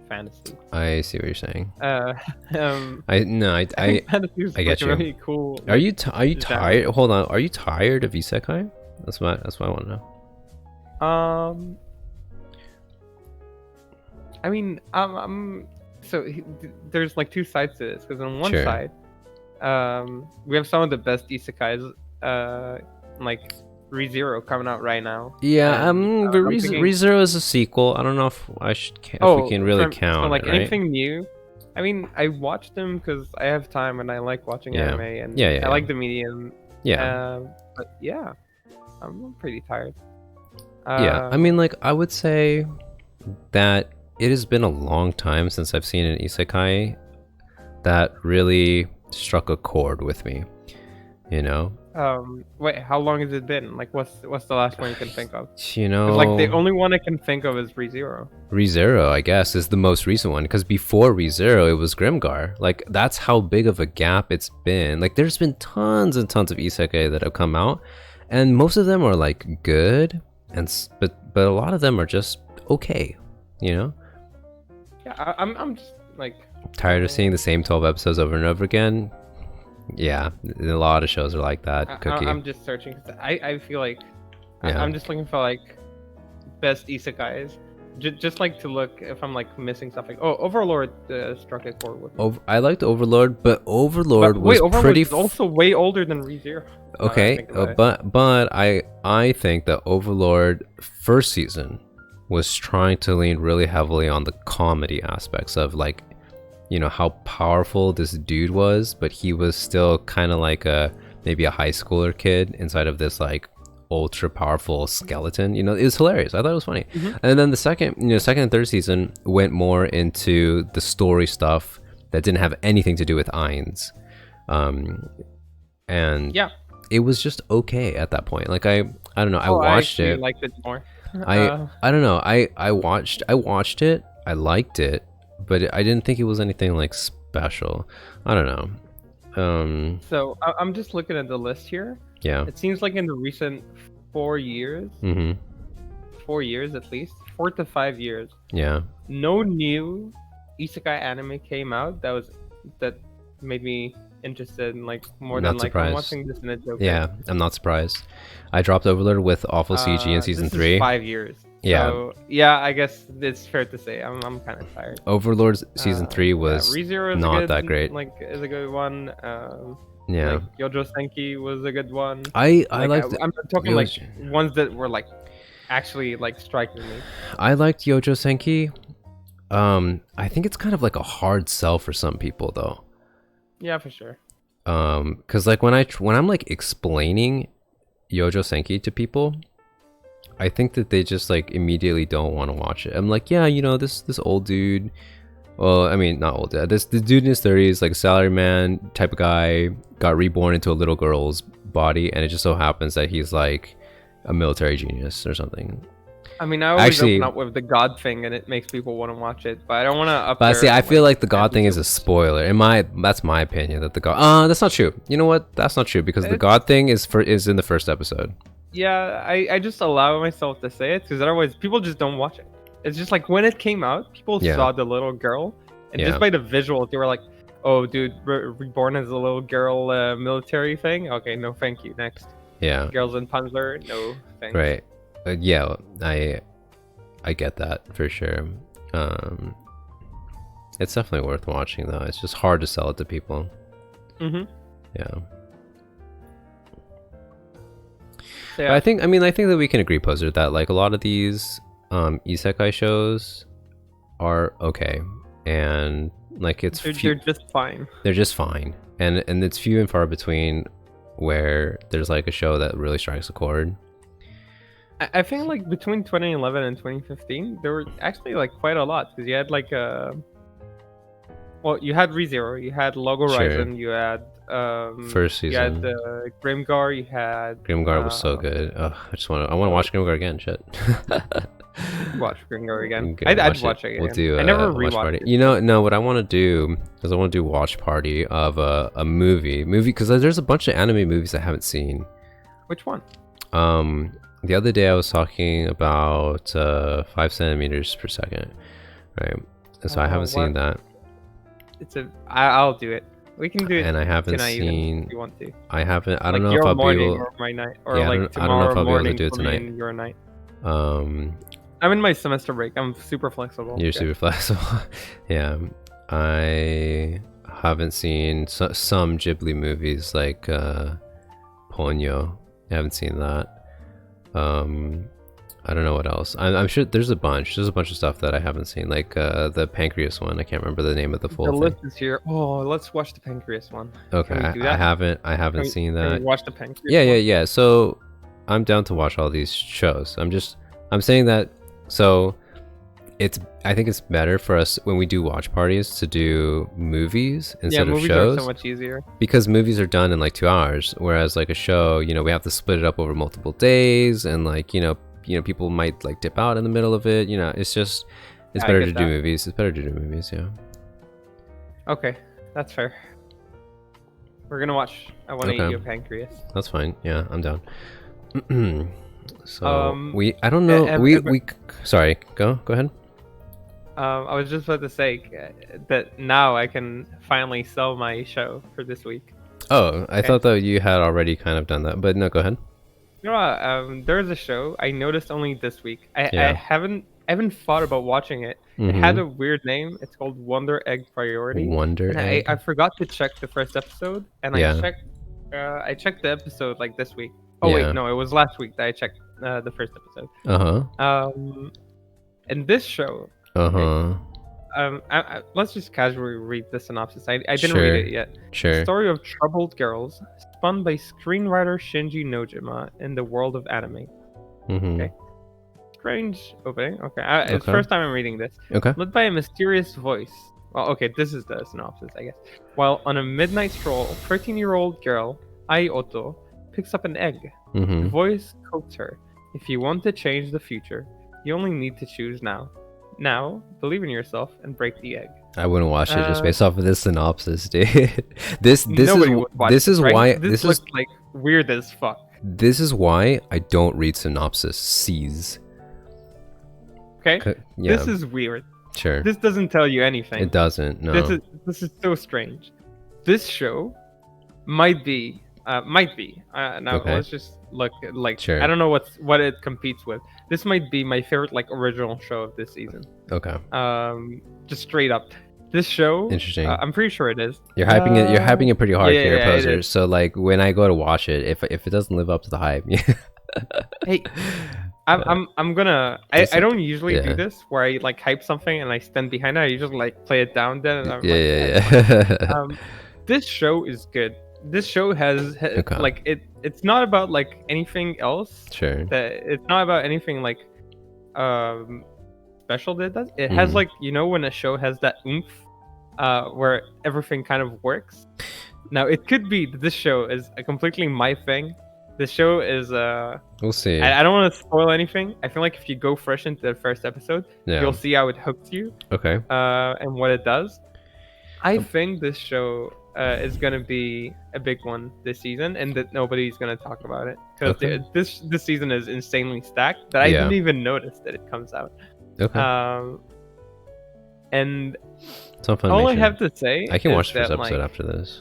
fantasy. I see what you're saying. I think fantasy is I get you. Really cool. Are you tired? Hold on. Are you tired of isekai? That's what I want to know. I mean, so there's like two sides to this, because on one side, we have some of the best isekais, like ReZero coming out right now. Yeah, but ReZero is a sequel. I don't know if we can really count. So like right? anything new. I mean, I watch them because I have time and I like watching anime, and I like the medium. Yeah. But yeah, I'm pretty tired. Yeah, I mean, like, I would say that it has been a long time since I've seen an isekai that really struck a chord with me, Wait, how long has it been? Like, what's the last one you can think of? Like, the only one I can think of is ReZero. ReZero, I guess, is the most recent one, because before ReZero, it was Grimgar. Like, that's how big of a gap it's been. Like, there's been tons and tons of isekai that have come out, and most of them are like good, but a lot of them are just okay, Yeah, I'm just like tired of seeing the same 12 episodes over and over again. Yeah, a lot of shows are like that. Cookie. I'm just searching. 'Cause I feel like Yeah. I'm just looking for like best isekais. Just like to look if I'm like missing something. Oh, Overlord struck a chord with me. I liked Overlord, but Overlord But was wait, Overlord pretty. is also way older than ReZero. Now that I Okay, think about it. but I think that Overlord first season was trying to lean really heavily on the comedy aspects of like, you know, how powerful this dude was, but he was still kind of like maybe a high schooler kid inside of this like ultra powerful skeleton. You know, it was hilarious. I thought it was funny. Mhm. And then the second and third season went more into the story stuff that didn't have anything to do with Ainz. And Yeah. it was just okay at that point. Like I don't know. I Oh, I watched actually it. liked it more. I don't know. I watched it. I liked it, but I didn't think it was anything like special. I don't know. So I'm just looking at the list here. Yeah. It seems like in the recent 4 years, Mhm. 4 years at least, 4 to 5 years, Yeah. no new isekai anime came out that made me interested in like more than Not like I'm surprised. watching this in a joke. Yeah, I'm not surprised. I dropped Overlord with awful CG in season This 3. is 5 years. Yeah. So yeah, I guess it's fair to say I'm kind of tired. Overlord's season 3 Yeah, was ReZero is not a good, that great. Like is a good one. Yeah. Like Yojo Senki was a good one. I Like, liked I'm talking like Yojo- ones that were like actually like striking me. I liked Yojo Senki. I think it's kind of like a hard sell for some people though. Yeah, for sure. Cuz like when I'm like explaining Yojo Senki to people, I think that they just like immediately don't want to watch it. I'm like, yeah, you know, this old dude. Well, I mean, not old. This dude in his 30s, like a salaryman type of guy, got reborn into a little girl's body, and it just so happens that he's like a military genius or something. I mean, I always Actually- open up with the God thing, and it makes people want to watch it, but I don't want to up. But see, I feel like the God thing is a episodes. spoiler. That's my opinion. That the God. That's not true. You know what? That's not true because the It's- God thing is in the first episode. Yeah, I just allow myself to say it because otherwise people just don't watch it. It's just like when it came out, people Yeah. saw the little girl, and Yeah. just by the visuals, they were like, "Oh, dude, reborn as a little girl, military thing. Okay, no, thank you. Next, Yeah. girls in Panzer, no, thanks." Right. Yeah. I get that for sure. It's definitely worth watching though. It's just hard to sell it to people. Mm-hmm. Yeah. So, But I think that we can agree, Poser, that like a lot of these isekai shows are okay, and like they're just fine. they're just fine, and it's few and far between where there's like a show that really strikes a chord. I think like between 2011 and 2015, there were actually like quite a lot because you had like well, you had ReZero, you had Logo Sure. Horizon, you had First you had season. Grimgar, you had Grimgar was so good. Ugh, I want to watch Grimgar again. Shit. watch Grimgar again. Good, I'd watch it again. We'll do I never watch rewatched party. it. You know, no. What I want to do is I want to do watch party of a movie because there's a bunch of anime movies I haven't seen. Which one? The other day I was talking about 5 centimeters per second, right? And so I haven't seen that, I'll do it. We can do it. and I haven't tonight even, seen. if you want to. I haven't. I Like don't know your if I'll be morning able. or my night, or Yeah, I like don't know tomorrow if I'll be able to morning do it for me tonight. and your night. Um, I'm in my semester break. I'm super flexible. You're Yeah. super flexible. Yeah, I haven't seen some Ghibli movies like Ponyo. I haven't seen that. I don't know what else. I'm sure there's a bunch. There's a bunch of stuff that I haven't seen, like the Pancreas one. I can't remember the name of the full The thing. list is here. Oh, let's watch the Pancreas one. Okay, Can we do I that? haven't Can we- seen can we that. watch the Pancreas Yeah, one? yeah. So I'm down to watch all these shows. I'm saying that. So I think it's better for us when we do watch parties to do movies Yeah, instead of movies shows are so much easier. because movies are done in like 2 hours, whereas like a show, you know, we have to split it up over multiple days, and like you know people might like dip out in the middle of it. You know, it's Yeah, I better get to do that. movies. It's better to do movies. Yeah. Okay, that's fair. We're gonna watch. I want to Okay. eat your pancreas. That's fine. Yeah, I'm down. So I don't e- know. ev- Sorry. Go ahead. I was just about to say that now I can finally sell my show for this week. Oh, I Okay. thought that you had already kind of done that, but no, go ahead. You know what? There's a show I noticed only this week. I Yeah. haven't thought about watching it. It had Mm-hmm. a weird name. It's called Wonder Egg Priority, Wonder and I Egg. forgot to check the first episode, and Yeah. I checked the episode like this week. Oh wait, Yeah. no, it was last week that I checked the first episode. Uh-huh. And this show, okay, Uh-huh. let's just casually read the synopsis. I didn't read Sure. it yet. The Sure. story of troubled girls spun by screenwriter Shinji Nojima in the world of anime. Mm-hmm. Okay. Strange opening. Okay. It's the Okay. first time I'm reading this. Okay. Led by a mysterious voice. Well, okay, this is the synopsis, I guess. While on a midnight stroll, 13-year-old girl, Ai Oto, picks up an egg. The Mm-hmm. voice quotes her, "If you want to change the future, you only need to choose now. Now, believe in yourself and break the egg." I wouldn't watch it just Uh, based off of this synopsis, dude. Nobody would watch this is right? why This looks like weird as fuck. this is why I don't read synopses. Okay? Yeah, This is weird. sure. This doesn't tell you anything. It doesn't. No. This is so strange. This show might be now Okay. let's just look at, like Sure. I don't know what it competes with. This might be my favorite like original show of this season. Okay. Just straight up, this show. Interesting. I'm pretty sure it is. You're hyping it. You're hyping it pretty hard yeah, here, yeah, it poser. is. So like when I go to watch it, if it doesn't live up to the hype, Hey, I'm gonna. I don't usually yeah. do this where I like hype something and I stand behind it. I usually like play it down then. And I'm like, yeah. this show is good. This show has Okay. like it's not about like anything else. Sure. That it's not about anything like special that it does. It has like when a show has that oomph where everything kind of works. Now it could be that this show is a completely my thing. This show is We'll see. I don't want to spoil anything. I feel like if you go fresh into the first episode, Yeah. you'll see how it hooks you Okay. and what it does. I think this show is gonna be a big one this season, and that nobody's gonna talk about it because Okay. this season is insanely stacked that I Yeah. didn't even notice that it comes out. Okay. And Some all I Funimation. have to say, I can is watch the first that, episode like, after this.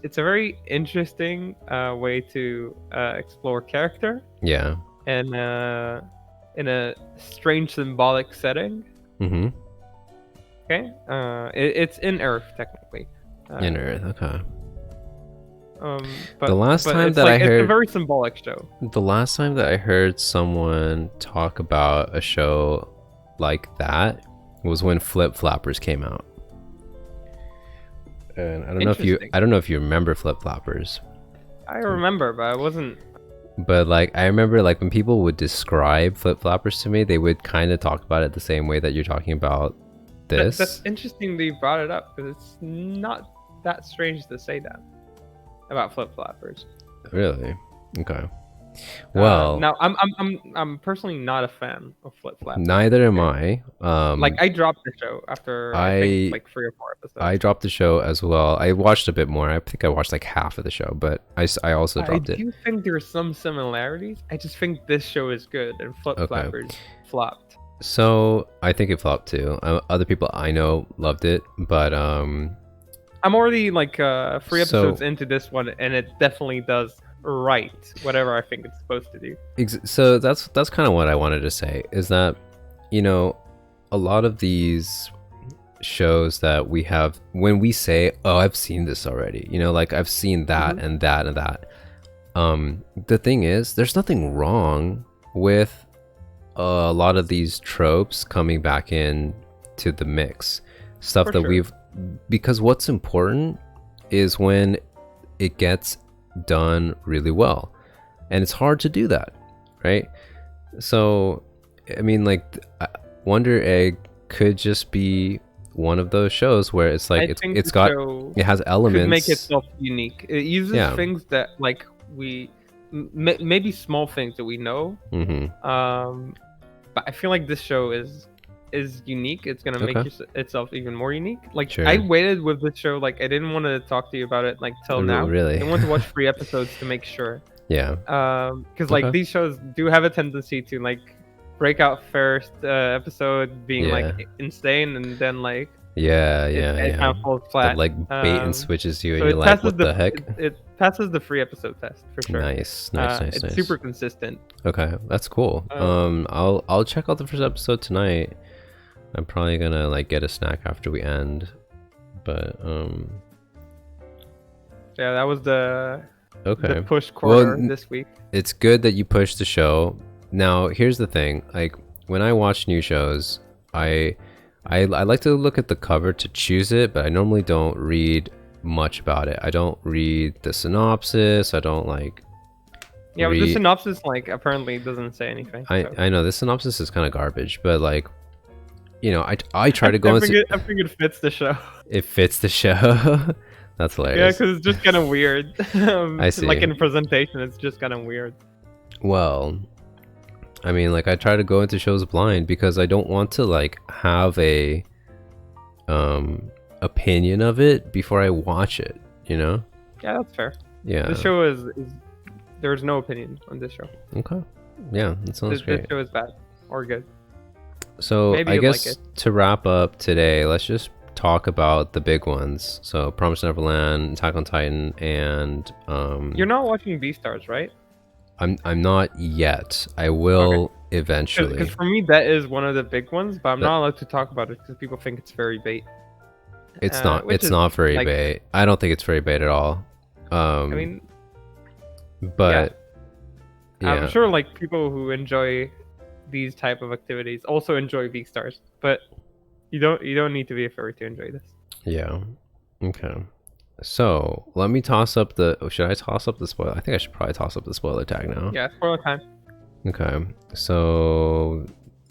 it's a very interesting way to explore character Yeah. and in a strange symbolic setting. Mm-hmm. Okay, it's in Earth technically. In Earth. Okay. But The last time it's that I it's a heard- very symbolic show. The last time that I heard someone talk about a show like that was when Flip Flappers came out. And I don't know if you remember Flip Flappers. I remember, but I wasn't. But like I remember like when people would describe Flip Flappers to me, they would kind of talk about it the same way that you're talking about this. That's interesting that you brought it up because it's not that strange to say that about Flip Flappers. Really? Okay. Well, now I'm personally not a fan of Flip Flappers. neither am I. Like I dropped the show after I think like 3 or 4 episodes. I dropped the show as well. I watched a bit more. I think I watched like half of the show, but I also dropped I it. do think there's some similarities. I just think this show is good and Flip Flappers flopped. So I think it flopped too. Other people I know loved it, but I'm already like 3 episodes into this one, and it definitely does right whatever I think it's supposed to do. So that's kind of what I wanted to say, is that a lot of these shows that we have, when we say, oh, I've seen this already, like I've seen that and that and that, the thing is, there's nothing wrong with a lot of these tropes coming back in to the mix, stuff that we've, because what's important is when it gets done really well, and it's hard to do that, right? So I mean, like Wonder Egg could just be one of those shows where it's like it has elements, could make itself unique. It uses things that like we maybe small things that we know, but I feel like this show is unique. It's gonna make itself even more unique. Like I waited with this show, like I didn't want to talk to you about it like till now. Really? I want to watch 3 episodes to make sure. Yeah. Because like these shows do have a tendency to like break out first episode being like insane, and then like Yeah, it, yeah, it yeah. kind of falls That flat. like bait and switches you, and So you're it like, passes what the heck? it passes the free episode test for sure. Nice, nice, nice, It's nice. super consistent. Okay, that's cool. I'll check out the first episode tonight. I'm probably gonna like get a snack after we end, but Yeah, that was the okay. push quarter Well, this week. it's good that you pushed the show. Now, here's the thing: like when I watch new shows, I like to look at the cover to choose it, but I normally don't read much about it. I don't read the synopsis. I don't like. Yeah, but the synopsis like apparently doesn't say anything. So. I know the synopsis is kind of garbage, but like, you know, I try to go into. I think it fits the show. It fits the show. That's hilarious. Yeah, because it's just kind of weird. I see. Like in presentation, it's just kind of weird. Well, I mean, like I try to go into shows blind because I don't want to like have a opinion of it before I watch it, you know? Yeah, that's fair. Yeah. The show is there's no opinion on this show. Okay. Yeah, that sounds great. This show is bad or good. So Maybe I guess like to wrap up today, let's just talk about the big ones. So Promised Neverland, Attack on Titan, and You're not watching Beastars, right? I'm not yet. I will eventually. Because for me, that is one of the big ones, but I'm not allowed to talk about it because people think it's very bait. It's not. It's not very like, bait. I don't think it's very bait at all. I mean, but yeah. I'm sure like people who enjoy these type of activities also enjoy Beastars, but you don't need to be a furry to enjoy this. Yeah. Okay. So let me toss up the. Should I toss up the spoiler? I think I should probably toss up the spoiler tag now. Yeah, spoiler time. Okay. So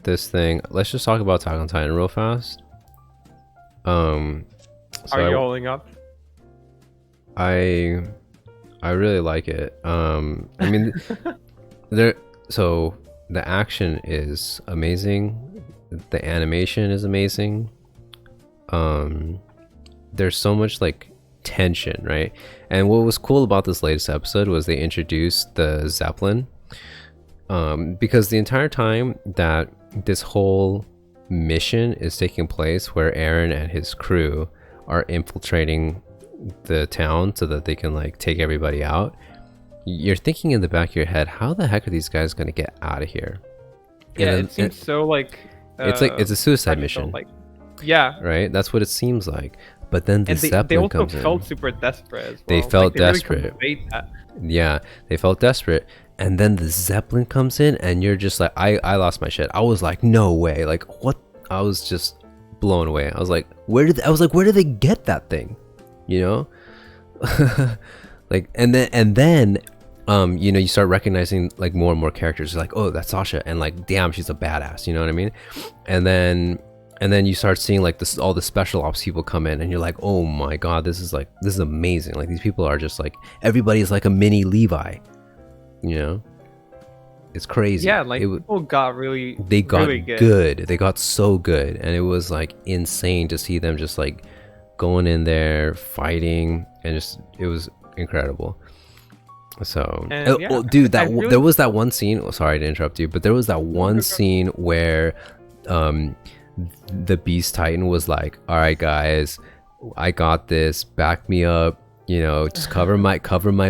this thing. Let's just talk about Attack on Titan real fast. So Are you holding up? I really like it. I mean, so the action is amazing. The animation is amazing. There's so much like tension, right? And what was cool about this latest episode was they introduced the Zeppelin. Because the entire time that this whole mission is taking place, where Eren and his crew are infiltrating the town so that they can like take everybody out, you're thinking in the back of your head, how the heck are these guys going to get out of here? Yeah, it seems so like it's a suicide mission, like, yeah, right? That's what it seems like. But then the Zeppelin comes in. They also felt super desperate as well. They felt desperate. Really conveyed that. Yeah, they felt desperate. And then the Zeppelin comes in, and you're just like, I lost my shit. I was like, no way. Like, what? I was just blown away. I was like, where did they get that thing? You know? Like, and then you know, you start recognizing like more and more characters. You're like, oh, that's Sasha, and like, damn, she's a badass. You know what I mean? And then you start seeing like this, all the special ops people come in, and you're like, oh my god, this is amazing. Like, these people are just like, everybody's like a mini Levi. You know, it's crazy. Yeah, like people got really. They got really good. They got so good, and it was like insane to see them just like going in there fighting, and just it was incredible. So, dude, there was that one scene. Oh, sorry to interrupt you, but there was that one scene where, the Beast Titan was like, "All right, guys, I got this. Back me up. You know, just cover my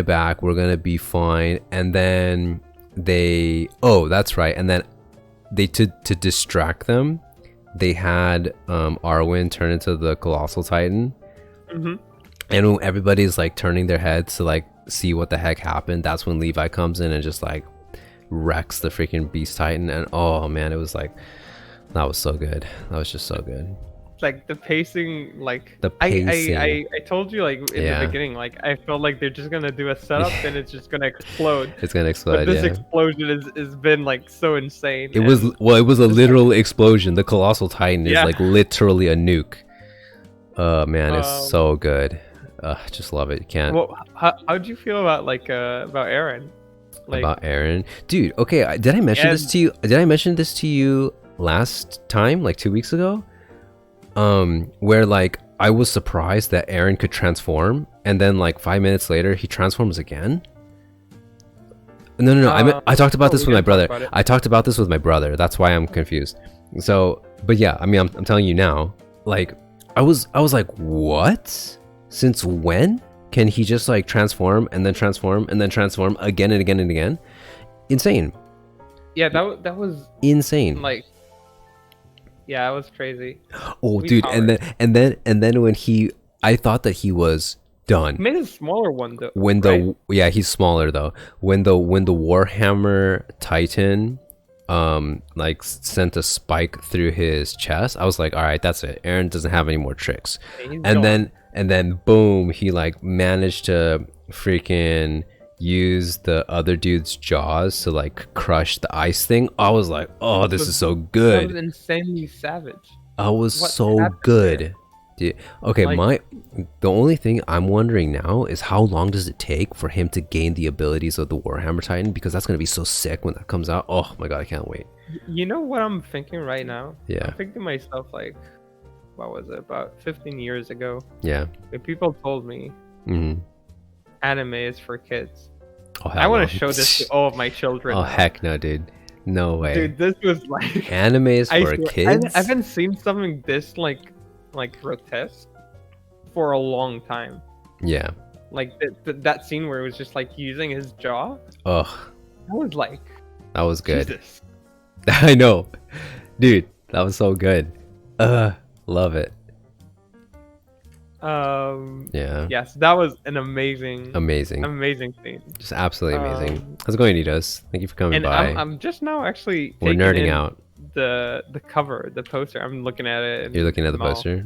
back. We're gonna be fine." And then that's right. And then to distract them, they had Arwen turn into the Colossal Titan. Mm-hmm. And when everybody's like turning their heads to like see what the heck happened, that's when Levi comes in and just like wrecks the freaking Beast Titan. And oh man, it was like, that was so good. That was just so good. Like the pacing, like the pacing. I told you like in the beginning, like I felt like they're just gonna do a setup and it's just gonna explode. It's gonna explode. But this explosion has been like so insane. It was a literal explosion. The Colossal Titan is like literally a nuke. Man, it's so good. Just love it. You can't. Well, how do you feel about Eren? Like, about Eren, dude. Okay, did I mention this to you? Did I mention this to you last time, like 2 weeks ago? Where like I was surprised that Eren could transform, and then like 5 minutes later he transforms again. No. I talked about this with my brother. I talked about this with my brother. That's why I'm confused. So, but yeah, I mean, I'm telling you now. Like, I was like, what? Since when can he just like transform and then transform and then transform again and again and again? Insane. Yeah, that was Insane. like, yeah, it was crazy. Oh, We dude, powered. and then when I thought that he was done. He made a smaller one though, When right? the yeah, he's smaller though. When the Warhammer Titan like sent a spike through his chest, I was like, all right, that's it. Aaron doesn't have any more tricks. Yeah, he's And gone. then boom, he like managed to freaking use the other dude's jaws to like crush the ice thing. I was like, oh, this is so That was good. insanely savage. I was What so happened good. there? Dude, okay, Like, the only thing I'm wondering now is how long does it take for him to gain the abilities of the Warhammer Titan, because that's gonna be so sick when that comes out. Oh my god, I can't wait. you know what I'm thinking right now? Yeah. I'm thinking to myself, like, what was it, about 15 years ago? Yeah. When people told me Mm-hmm. anime is for kids, Oh, hell I want no. to show this to all of my children. Oh now. heck no, dude. No way. Dude, this was like, Anime is I for swear, kids? I haven't seen something this like grotesque for a long time. Yeah. Like that scene where it was just like using his jaw. Oh, I was like, that was good. Jesus. I know. Dude, that was so good. Love it. Yeah. Yes, that was an amazing Amazing. scene. Just absolutely amazing. Um, How's it going, Nitos? Thank you for coming And by. I'm just now actually We're taking nerding in out. the cover, the poster. I'm looking at it. You're looking at the mall. poster.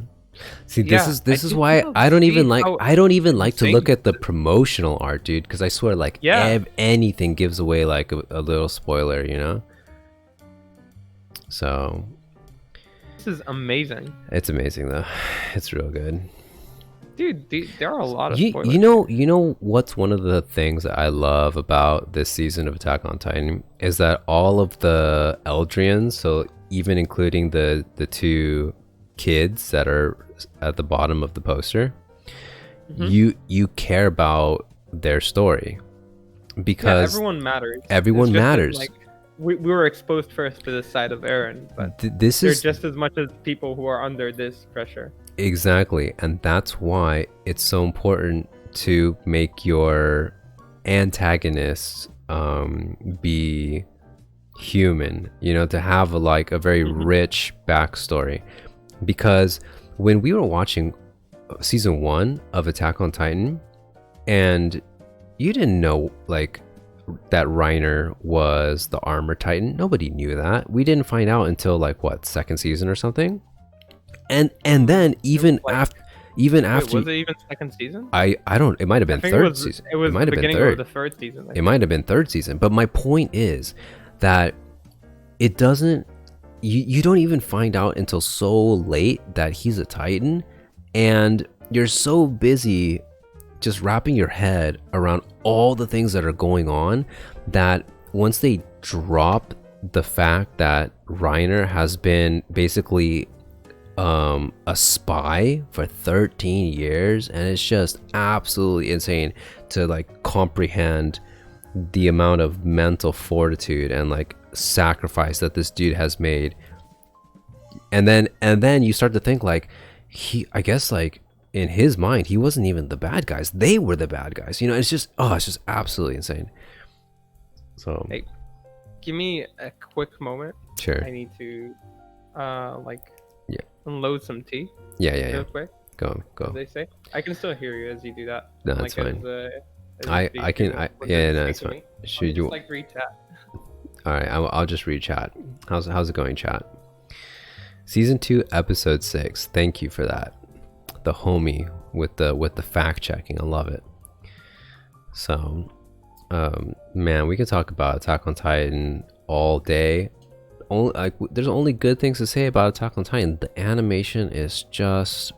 See, Yeah, this I is just why wanna I don't see even like how to look insane at the promotional art, dude, because I swear like Yeah. anything gives away like a little spoiler, you know. So This is amazing, it's amazing though. It's real good. dude. There are a lot of You spoilers. you know what's one of the things that I love about this season of Attack on Titan is that all of the Eldrians, so even including the two kids that are at the bottom of the poster, you care about their story Yeah, because everyone matters. everyone It's just that, matters. like we were exposed first to the side of Eren, but This they're is just as much as people who are under this pressure. exactly, and that's why it's so important to make your antagonists be human, you know, to have a very rich backstory. Because when we were watching season 1 of Attack on Titan, and you didn't know like that Reiner was the armor titan, nobody knew that. We didn't find out until like what, second season or something. And then even like- after Wait, was it even second season? I don't, it might have I been think third it was. season. It was might the have been beginning third. of the third season. I It might have been third season, but my point is that it doesn't, you don't even find out until so late that he's a Titan, and you're so busy just wrapping your head around all the things that are going on that once they drop the fact that Reiner has been basically a spy for 13 years, and it's just absolutely insane to like comprehend the amount of mental fortitude and like sacrifice that this dude has made. And then you start to think like I guess like in his mind he wasn't even the bad guys, they were the bad guys, you know. It's just absolutely insane. So Hey, give me a quick moment. sure. I need to, Yeah. unload some tea Yeah, real quick. go As they say, I can still hear you as you do that. No, that's fine. As I you can do I when yeah, you no, speak it's to fine. me. Should Just, you like read chat? all right, I'll just read chat. How's it going, chat? Season 2 episode 6, thank you for that. The homie with the fact checking, I love it. So man, we could talk about Attack on Titan all day. There's only good things to say about Attack on Titan. The animation is just,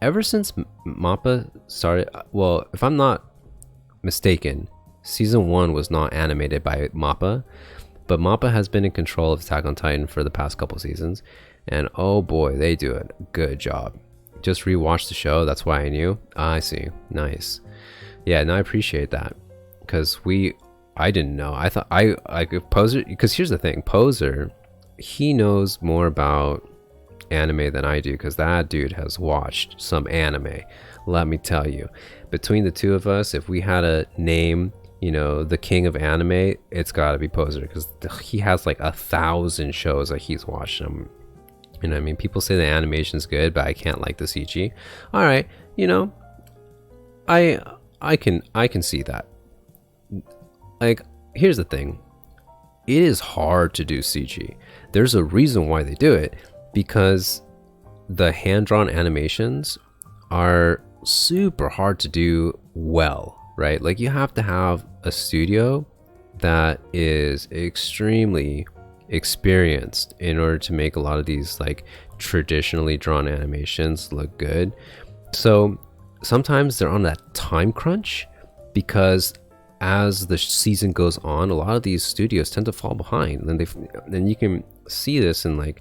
ever since Mappa started, well, if I'm not mistaken, season 1 was not animated by Mappa, but Mappa has been in control of Attack on Titan for the past couple seasons, and oh boy, they do a good job. Just rewatched the show, that's why I knew. I see, nice. Yeah, no, I appreciate that, because I didn't know. I thought Poser, because here's the thing, Poser, he knows more about anime than I do, because that dude has watched some anime. Let me tell you, between the two of us, if we had a name, the king of anime, it's got to be Poser, because he has like 1,000 shows that he's watched them. I mean, people say the animation's good, but I can't like the CG. All right, I can see that. Like, here's the thing. It is hard to do CG. There's a reason why they do it, because the hand-drawn animations are super hard to do well, right? Like, you have to have a studio that is extremely experienced in order to make a lot of these like traditionally drawn animations look good. So sometimes they're on that time crunch, because as the season goes on, a lot of these studios tend to fall behind. And you can see this in like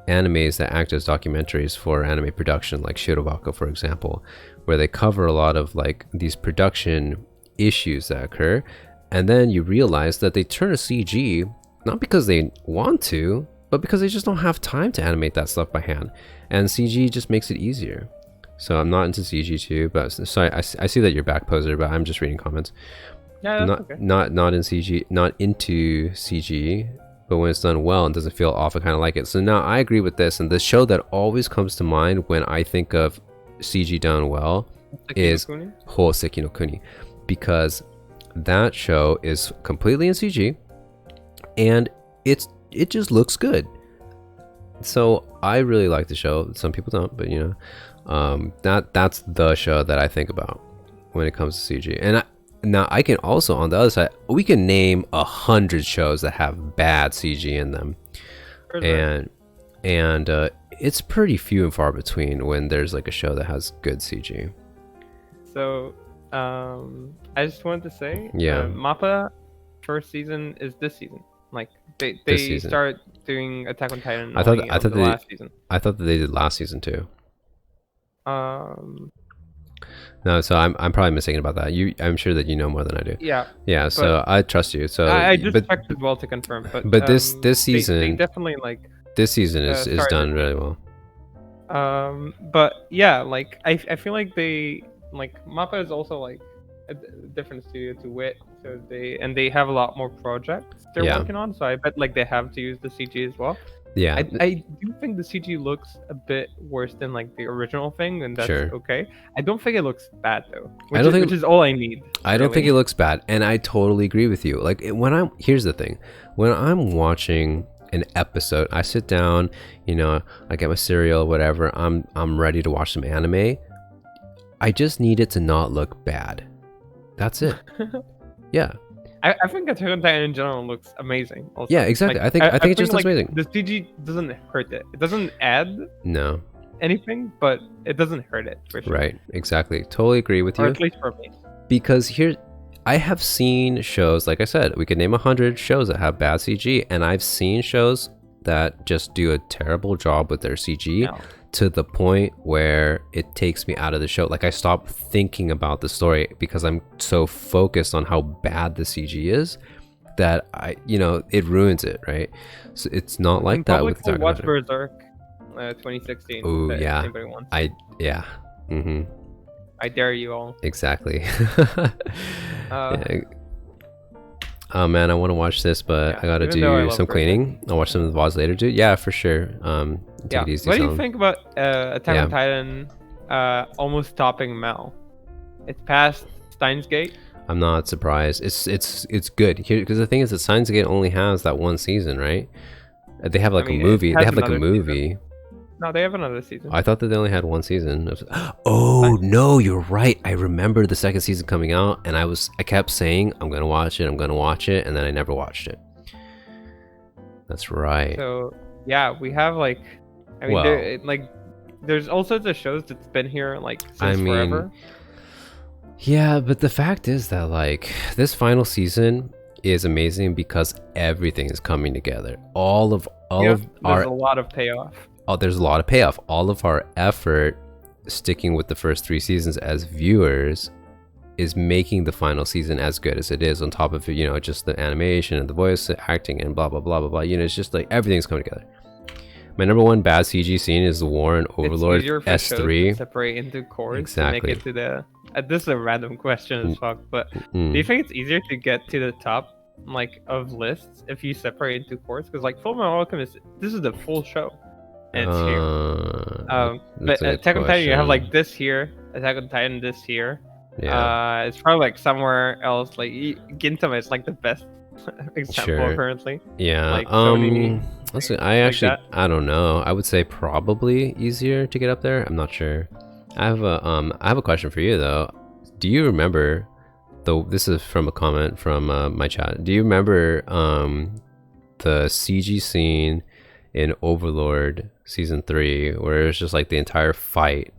animes that act as documentaries for anime production, like Shirobako, for example, where they cover a lot of like these production issues that occur, and then you realize that they turn to CG not because they want to, but because they just don't have time to animate that stuff by hand, and CG just makes it easier. So I'm not into CG too, but sorry, I see that you're back, Poser, but I'm just reading comments. Yeah, that's okay. Not in CG, not into CG, but when it's done well and doesn't feel off, I kind of like it. So now I agree with this, and the show that always comes to mind when I think of CG done well is Hoseki no Kuni, because that show is completely in CG, and it just looks good. So I really like the show. Some people don't, but that's the show that I think about when it comes to CG. And now I can also, on the other side, we can name 100 shows that have bad CG in them, and it's pretty few and far between when there's like a show that has good CG. So I just wanted to say, yeah, Mappa first season is this season. Like they start doing Attack on Titan. I thought last season. I thought that they did last season too. No, so I'm probably mistaken about that. I'm sure that you know more than I do. Yeah. So I trust you. So I just checked as well to confirm. But this season, they definitely like this season is done really well. But yeah, like I feel like they like Mappa is also like a different studio to Wit, so they have a lot more projects they're working on. So I bet like they have to use the CG as well. Yeah, I do think the CG looks a bit worse than like the original thing, and that's okay. I don't think it looks bad though, which is all I need. I don't think it looks bad, and I totally agree with you. Like here's the thing, when I'm watching an episode, I sit down, I get my cereal, whatever. I'm ready to watch some anime. I just need it to not look bad. That's it. Yeah. I think Attack on Titan in general looks amazing. Also. Yeah, exactly. Like, I think it just looks amazing. The CG doesn't hurt it. It doesn't add anything, but it doesn't hurt it for sure. Right, exactly. Totally agree with you. Or at least for me. Because I have seen shows, like I said, we could name 100 shows that have bad CG, and I've seen shows that just do a terrible job with their CG. No. To the point where it takes me out of the show. Like I stop thinking about the story because I'm so focused on how bad the CG is that it ruins it, right? So it's not like that with Attack on Titan. Watch Berserk 2016. Oh yeah. I dare you all. Exactly. Oh man, I want to watch this, but I gotta do some cleaning. I'll watch some of the VODs later, dude. Yeah, for sure. Take it easy, what do you think about Attack on Titan almost topping Mel? It's past Steins Gate. I'm not surprised. It's good here, because the thing is that Steins Gate only has that one season, right? They have like a movie. They have like a movie. Season. No, they have another season. I thought that they only had one season. Oh no, you're right. I remember the second season coming out, and I kept saying I'm gonna watch it, and then I never watched it. That's right. So yeah, we have like, there's all sorts of shows that's been here like since forever. Yeah, but the fact is that like this final season is amazing because everything is coming together. There's a lot of payoff. There's a lot of payoff. All of our effort sticking with the first 3 seasons as viewers is making the final season as good as it is, on top of just the animation and the voice acting and blah blah blah blah blah. It's just like everything's coming together. My number one bad CG scene is the war in Overlord It's easier for shows to S3. separate into cores Exactly. to make it to the. This is a random question as fuck, but do you Mm. think it's easier to get to the top like of lists if you separate into cores? Because like Fullmetal Alchemist, this is the full show, and it's here. That's But a good Attack on Titan, you have question. like this here, Attack on Titan this here. Yeah. It's probably like somewhere else. Like Gintama is like the best example Sure. currently. Yeah. Like so many I like actually that. I don't know. I would say probably easier to get up there. I'm not sure. I have a question for you though. Do you remember? Though this is from a comment from my chat. Do you remember the CG scene in Overlord season 3 where it was just like the entire fight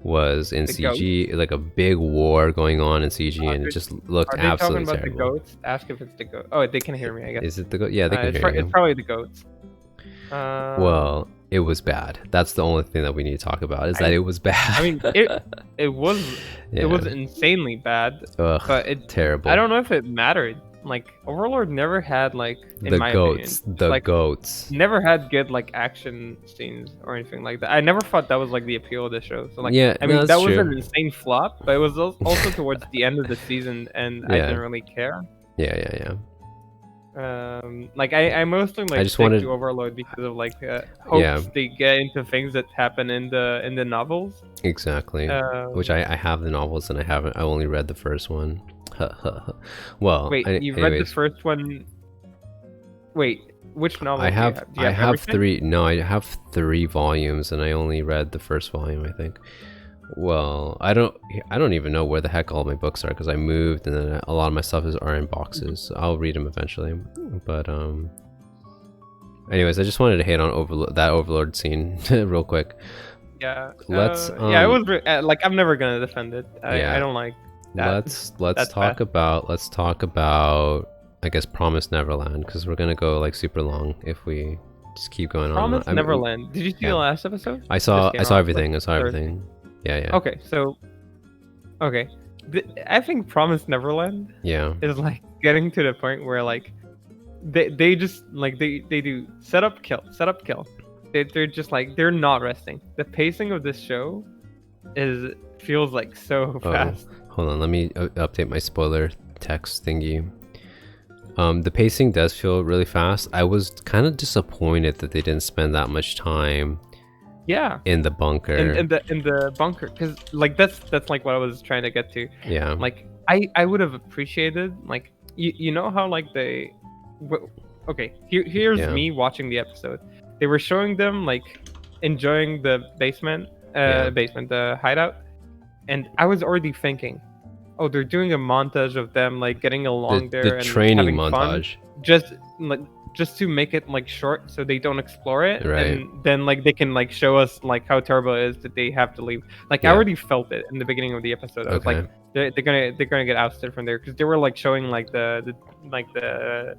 was in The CG, like a big war going on in CG, and it just looked Are they talking absolutely about terrible. the goats? Ask if it's the goat. Oh, they can hear me, I guess. Is it the goat? Yeah, they can It's, hear it's you. probably the goats. Well, it was bad. That's the only thing that we need to talk about is that it was bad. I mean, it was Yeah. it was insanely bad, Ugh, but it terrible. I don't know if it mattered. Like Overlord never had like in the my goats, opinion, the like goats. never had good like action scenes or anything like that. I never thought that was like the appeal of the show. So like, Yeah, I no, mean, that's that was an true. insane flop, but it was also towards the end of the season, and I Yeah. didn't really care. Yeah. Like I mostly like I just stick wanted- to Overlord because of like hopes Yeah. they get into things that happen in the novels. Exactly. Which I have the novels and I only read the first one. Well, Wait, you read the first one? Wait, which novel? I do have you have? Do you have everything? 3. No, I have 3 volumes and I only read the first volume, I think. Well, I don't even know where the heck all my books are because I moved and then a lot of my stuff are in boxes. So I'll read them eventually. But anyways, I just wanted to hate on that Overlord scene real quick. Yeah. Let's yeah, it was like I'm never gonna defend it. Yeah. I don't like that. Let's talk about I guess Promised Neverland because we're gonna go like super long if we just keep going Promised on. Neverland. Did you see yeah. the last episode? I saw Just came out, everything. I like, saw third. everything. Yeah. Okay, so I think Promised Neverland Yeah. is like getting to the point where like they just like they do set up kill. They're just like they're not resting. The pacing of this show feels like so fast. Hold on, let me update my spoiler text thingy. The pacing does feel really fast. I was kind of disappointed that they didn't spend that much time Yeah. in the bunker. In the bunker, because like that's like what I was trying to get to. Yeah. Like I would have appreciated like you know how like okay, here's Yeah. me watching the episode. They were showing them like enjoying the the hideout, and I was already thinking, oh, they're doing a montage of them like getting along there the and training having montage. fun, just to make it like short so they don't explore it, Right. and then like they can like show us like how terrible it is that they have to leave. Like I Yeah. already felt it in the beginning of the episode. I was like, they're gonna get ousted from there because they were like showing like the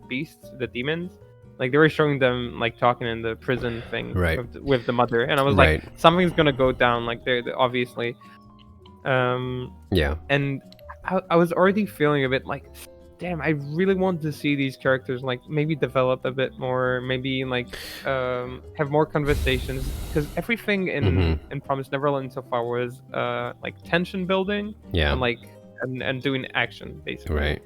beasts, the demons. Like they were showing them like talking in the prison thing Right. with the mother, and I was Right. like, something's gonna go down. Like they're obviously, Yeah. and I was already feeling a bit like, damn, I really want to see these characters like maybe develop a bit more, maybe like have more conversations, because everything in Promised Neverland so far was like tension building Yeah. and like and doing action basically. Right.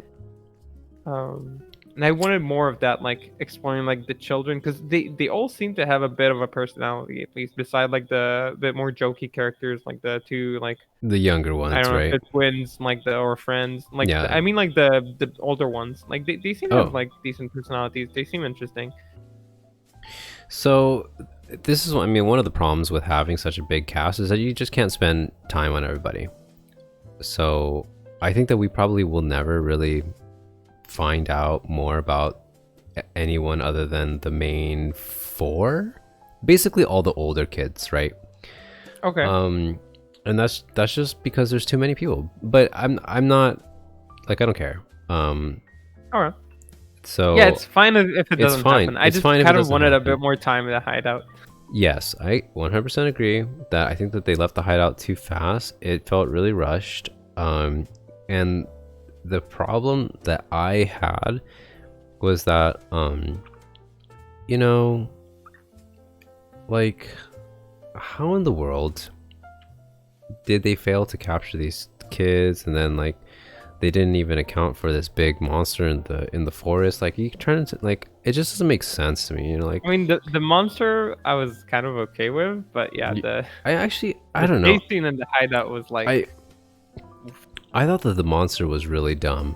And I wanted more of that, like exploring like the children, because they all seem to have a bit of a personality, at least beside like the bit more jokey characters, like the two like The younger ones, I don't know right? if it's twins, like or friends, like Yeah. I mean like the older ones, like they seem to Oh. have like decent personalities. They seem interesting. So this is I mean one of the problems with having such a big cast is that you just can't spend time on everybody. So I think that we probably will never really find out more about anyone other than the main 4, basically all the older kids, right? Okay. And that's just because there's too many people, but I'm not like I don't care. Alright. So Yeah, it's fine if it it's doesn't fine. happen. I It's just fine if it kind of doesn't wanted a happen. bit more time in the hideout. Yes, I 100% agree that I think that they left the hideout too fast. It felt really rushed. And the problem that I had was that, you know, like, how in the world did they fail to capture these kids, and then like they didn't even account for this big monster in the forest? Like, you trying to, like, it just doesn't make sense to me, you know? Like, I mean, the monster I was kind of okay with, but yeah, y- the I the don't know. chase scene and the hideout was like, I I thought that the monster was really dumb,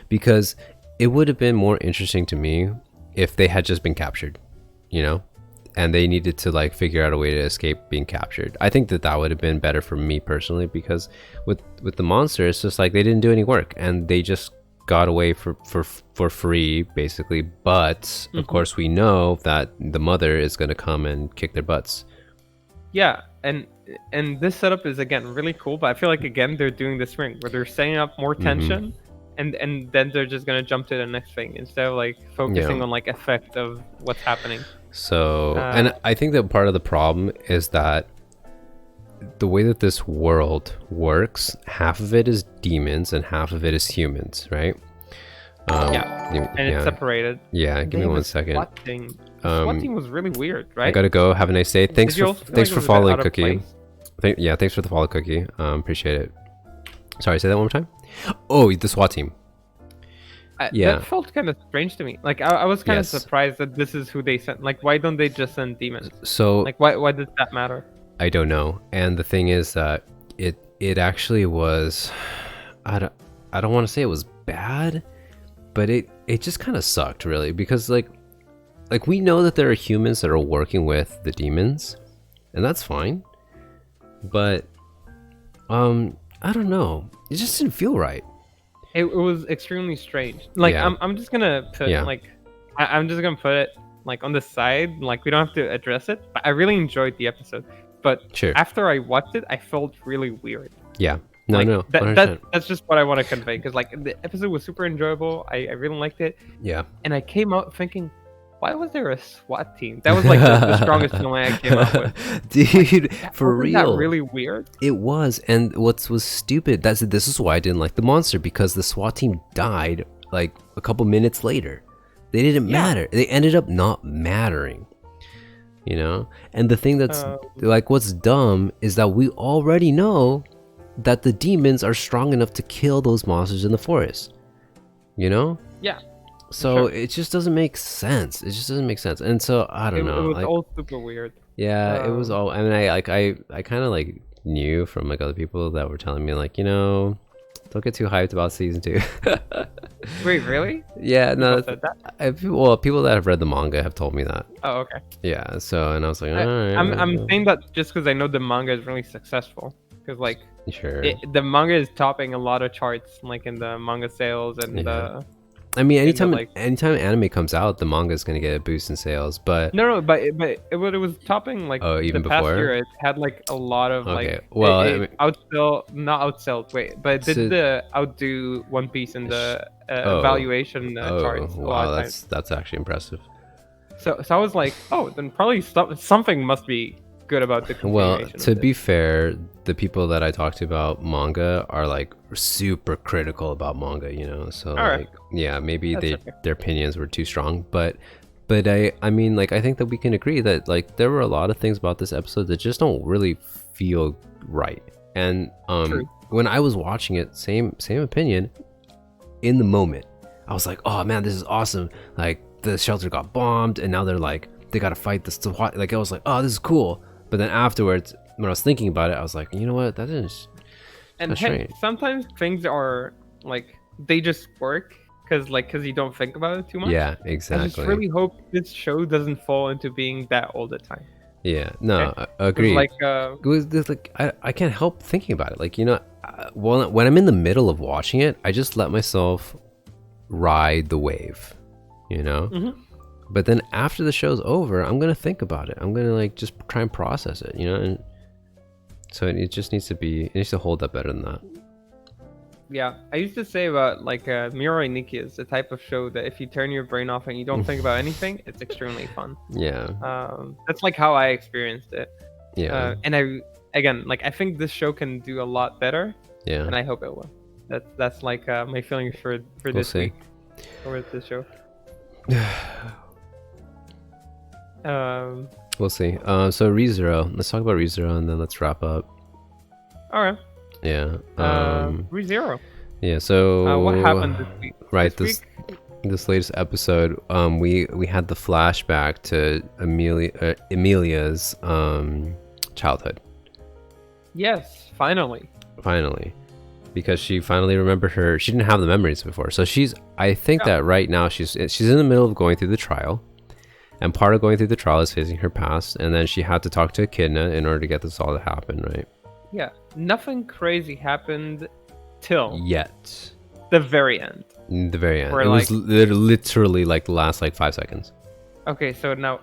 because it would have been more interesting to me if they had just been captured, you know, and they needed to like figure out a way to escape being captured. I think that that would have been better for me personally, because with the monster, it's just like they didn't do any work and they just got away for free basically. But of Mhm. course we know that the mother is going to come and kick their butts. yeah, and this setup is again really cool, but I feel like again they're doing this ring where they're setting up more Hmm. tension, and then they're just gonna jump to the next thing instead of like Yeah. focusing on like effect of what's happening. So, Uh, and I think that part of the problem is that the way that this world works, half of it is demons and half of it is humans, right? yeah, and it's Yeah, separated. yeah. And Give they me have a one second. SWAT thing. The SWAT Um, team was really weird, I right? gotta go. Have a nice day. Did you also feel like Thanks it for was a bit following, out of Cookie. place? Yeah, thanks for the follow, Cookie. Appreciate it. Sorry, say that one more time. Oh, the SWAT team. Yeah. That felt kind of strange to me. Like I was kind of Yes. surprised that this is who they sent. Like why don't they just send demons? So Like why does that matter? I don't know. And the thing is that it actually was. I don't want to say it was bad, but it just kind of sucked really, because like we know that there are humans that are working with the demons, and that's fine. But I don't know. It just didn't feel right. It was extremely strange. Like Yeah. I'm just gonna put Yeah. like I'm just gonna put it like on the side. Like we don't have to address it. But I really enjoyed the episode. But Sure. after I watched it, I felt really weird. Yeah. No, Like no. that 100%. that's just what I want to convey. Because like the episode was super enjoyable. I really liked it, Yeah. and I came out thinking, why was there a SWAT team? That was like the strongest feeling I came out with. Dude, for Wasn't that real. really weird? It was, and what was stupid, this is why I didn't like the monster, because the SWAT team died like a couple minutes later. They didn't Yeah. matter. They ended up not mattering. You know? And the thing that's like what's dumb is that we already know that the demons are strong enough to kill those monsters in the forest. You know? Yeah. So Sure. it just doesn't make sense. It just doesn't make sense. And so I don't It know. was Like, all super weird. yeah, it was Um, all. I mean, I kind of like knew from like other people that were telling me like, you know, don't get too hyped about season 2. Wait, really? Yeah, no. People said that? Well, people that have read the manga have told me that. Oh, okay. Yeah. So, and I was like, all I'm right, saying that just because I know the manga is really successful. Because like sure. the manga is topping a lot of charts, like in the manga sales and Yeah. the I mean, in the, like anytime anime comes out, the manga is gonna get a boost in sales. But no, but it was topping like oh, even the past before. year. It had like a lot of Okay. like Well, I it mean, outsell not outsell. Wait, but it did so- the outdo One Piece in the oh, evaluation charts a lot wow, of times. that's actually impressive. So I was like, oh, then probably something must be good about the Well, continuation. to of be this. fair, the people that I talk to about manga are like super critical about manga, you know. So Alright. like, yeah, maybe That's okay. their opinions were too strong, but I mean, like, I think that we can agree that like there were a lot of things about this episode that just don't really feel right. And True. when I was watching it, same opinion. In the moment, I was like, oh man, this is awesome. Like, the shelter got bombed, and now they're like, they gotta fight the SWAT. Like, I was like, oh, this is cool. But then afterwards, when I was thinking about it, I was like, you know what? That is. And That's hey, strange. sometimes things are like they just work because you don't think about it too much. Yeah, I just exactly. really hope this show doesn't fall into being that all the time. Yeah, no, Okay. I agree. Like It was just like I can't help thinking about it. Like, you know, when I'm in the middle of watching it, I just let myself ride the wave, you know. Mhm. But then after the show's over, I'm gonna think about it. I'm gonna like just try and process it, you know. And so it just needs to hold up better than that. yeah, I used to say about like Mirai Nikki is the type of show that if you turn your brain off and you don't think about anything, it's extremely fun. Yeah, That's like how I experienced it. yeah, And I think this show can do a lot better, yeah. and I hope it will. That's like my feelings for We'll this see. week or this show. Um, We'll see. So ReZero. Let's talk about ReZero and then let's wrap up. All right. Yeah. ReZero. Yeah. So What happened this week? Right. This This latest episode, we had the flashback to Emilia's childhood. Yes, finally. Finally, because she finally remembered her. She didn't have the memories before, so I think that right now she's in the middle of going through the trial, and part of going through the trial is facing her past, and then she had to talk to Echidna in order to get this all to happen, right? Yeah, nothing crazy happened till Yet. the very end. The very end. Where, It was literally like the last 5 seconds. Okay, so now,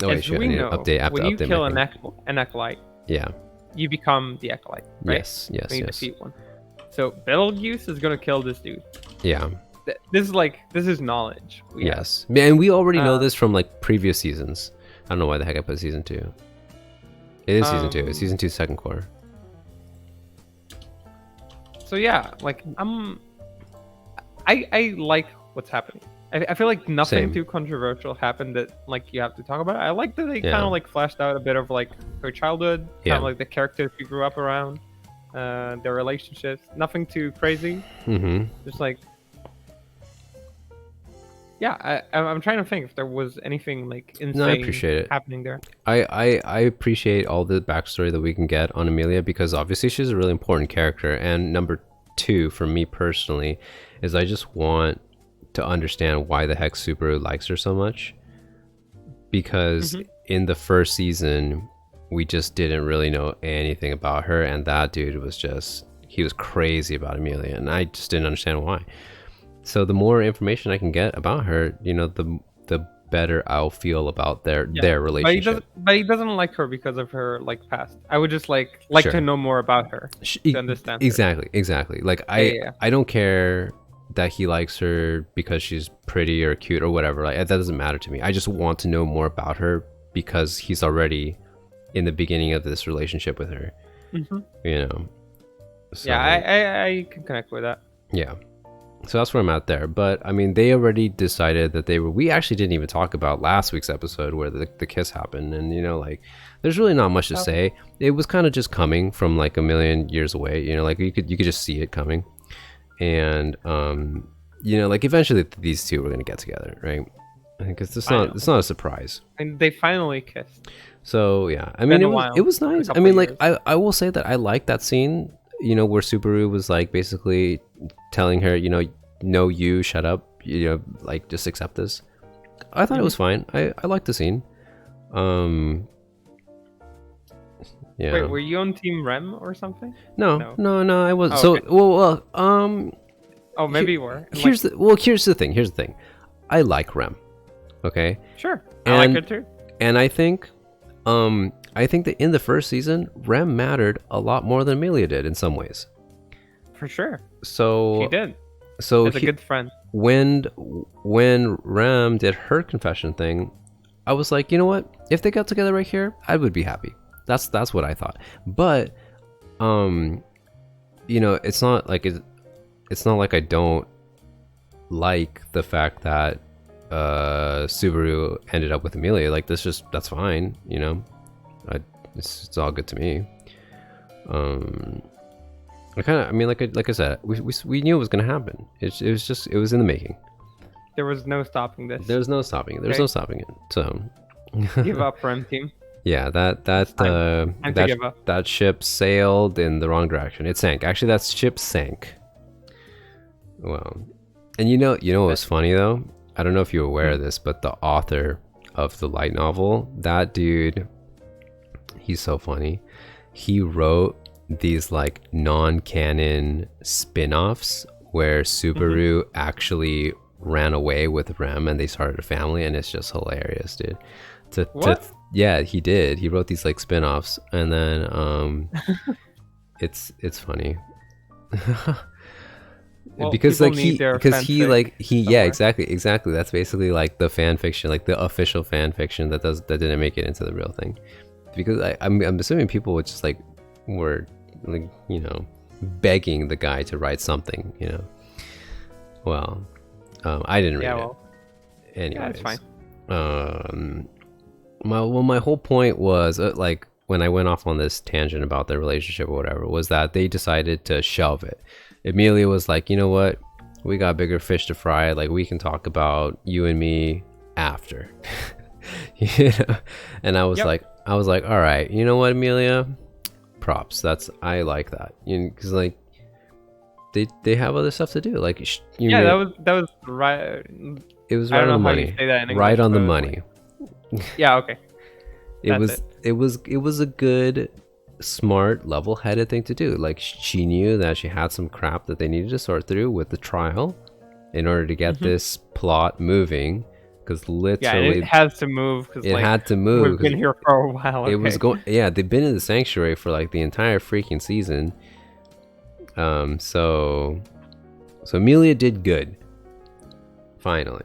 Oh, wait, as shit, we I need know, to update. I have when to you update kill my an, thing. an acolyte, Yeah. you become the acolyte, right? Yes. When you defeat one. So Betelgeuse is gonna kill this dude. Yeah. This is knowledge. Yes. And we already know this from like previous seasons. I don't know why the heck I put season 2. It is season 2. It's season 2's second quarter. So yeah, like I like what's happening. I feel like nothing Same. too controversial happened that like you have to talk about. I like that they Yeah. kind of like flashed out a bit of like her childhood, kind Yeah. of like the characters she grew up around, their relationships. Nothing too crazy. Mm-hmm. Just like, yeah, I'm trying to think if there was anything like insane No, I appreciate it. happening there. I appreciate all the backstory that we can get on Emilia because obviously she's a really important character. And number 2, for me personally, is I just want to understand why the heck Subaru likes her so much. Because in the first season, we just didn't really know anything about her. And that dude was he was crazy about Emilia. And I just didn't understand why. So the more information I can get about her, the better I'll feel about their relationship. But he doesn't like her because of her like past. I would just like Sure. to know more about her to understand. Her. Exactly. Like Yeah. I don't care that he likes her because she's pretty or cute or whatever. Like that doesn't matter to me. I just want to know more about her because he's already in the beginning of this relationship with her. So, Yeah, I can connect with that. Yeah. So that's where I'm at there. But I mean, they already decided that we actually didn't even talk about last week's episode where the kiss happened. And, like, there's really not much to say. It was kind of just coming from like a million years away, like you could just see it coming. And, like eventually these two were going to get together, right? I think it's not a surprise. And they finally kissed. So, yeah, I mean, it was nice. I mean, like, I will say that I like that scene, where Subaru was like basically telling her, no, you shut up, like just accept this. I thought it was fine. I liked the scene. Yeah. Wait, were you on Team Rem or something? No, I wasn't. Oh, okay. Oh, maybe you were. And, here's the thing. I like Rem. Okay. Sure. I like it too. And I think that in the first season, Rem mattered a lot more than Amelia did in some ways. For sure. So She did. So as a good friend. When Rem did her confession thing, I was like, you know what? If they got together right here, I would be happy. That's what I thought. But it's not like I don't like the fact that Subaru ended up with Amelia. Like that's fine, it's all good to me. Like I said, we knew it was gonna happen. It was in the making. There was no stopping this. There's no stopping it. There's no stopping it. So give up, Rem team. Yeah, that ship sailed in the wrong direction. It sank. Actually, that ship sank. Well, and you know what's funny though? I don't know if you're aware of this, but the author of the light novel, that dude, he's so funny. He wrote these like non-canon spin-offs where Subaru actually ran away with Rem and they started a family, and it's just hilarious, dude. Yeah, he did. He wrote these like spin-offs, and then it's funny. Well, because like he somewhere. yeah, exactly. That's basically like the fan fiction, like the official fan fiction that didn't make it into the real thing. Because I'm assuming people would just like were like begging the guy to write something, Well, I didn't read it. Anyways, yeah, it's fine. my whole point was like when I went off on this tangent about their relationship or whatever was that they decided to shelve it. Emilia was like, you know what, we got bigger fish to fry. Like we can talk about you and me after. You know? And I was like, all right, you know what, Emilia, props. I like that, because like they have other stuff to do. Like that was right. It was right on the money. Right on the money. Yeah, okay. It was a good, smart, level-headed thing to do. Like she knew that she had some crap that they needed to sort through with the trial in order to get this plot moving. Because literally, it has to move. It had to move. We've been here for a while. Okay. It was going. Yeah, they've been in the sanctuary for like the entire freaking season. So Emilia did good. Finally.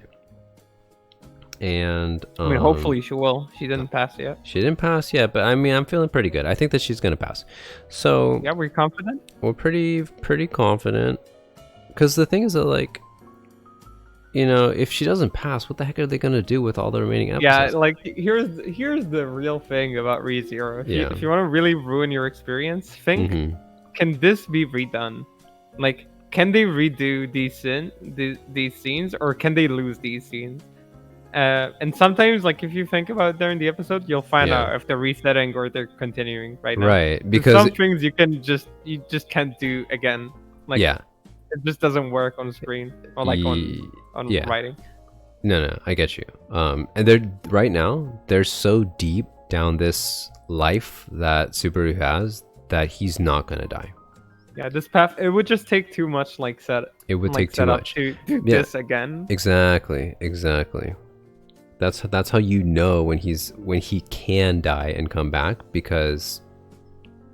And I mean, hopefully she will. She didn't pass yet. She didn't pass yet, but I mean, I'm feeling pretty good. I think that she's gonna pass. So yeah, we're confident. We're pretty confident. Because the thing is that, like, you know, if she doesn't pass, what the heck are they gonna do with all the remaining episodes? Yeah, like here's the real thing about ReZero. If you want to really ruin your experience, think: can this be redone? Like, can they redo these scenes, or can they lose these scenes? And sometimes, like, if you think about it during the episode, you'll find out if they're resetting or they're continuing right now. Right, because some things you just can't do again. Like, it just doesn't work on the screen or like on writing. No, I get you. And they're so deep down this life that Subaru has that he's not gonna die. Yeah, this path, it would just take too much, like, it would take too much to do this again. Exactly. That's how you know when he can die and come back, because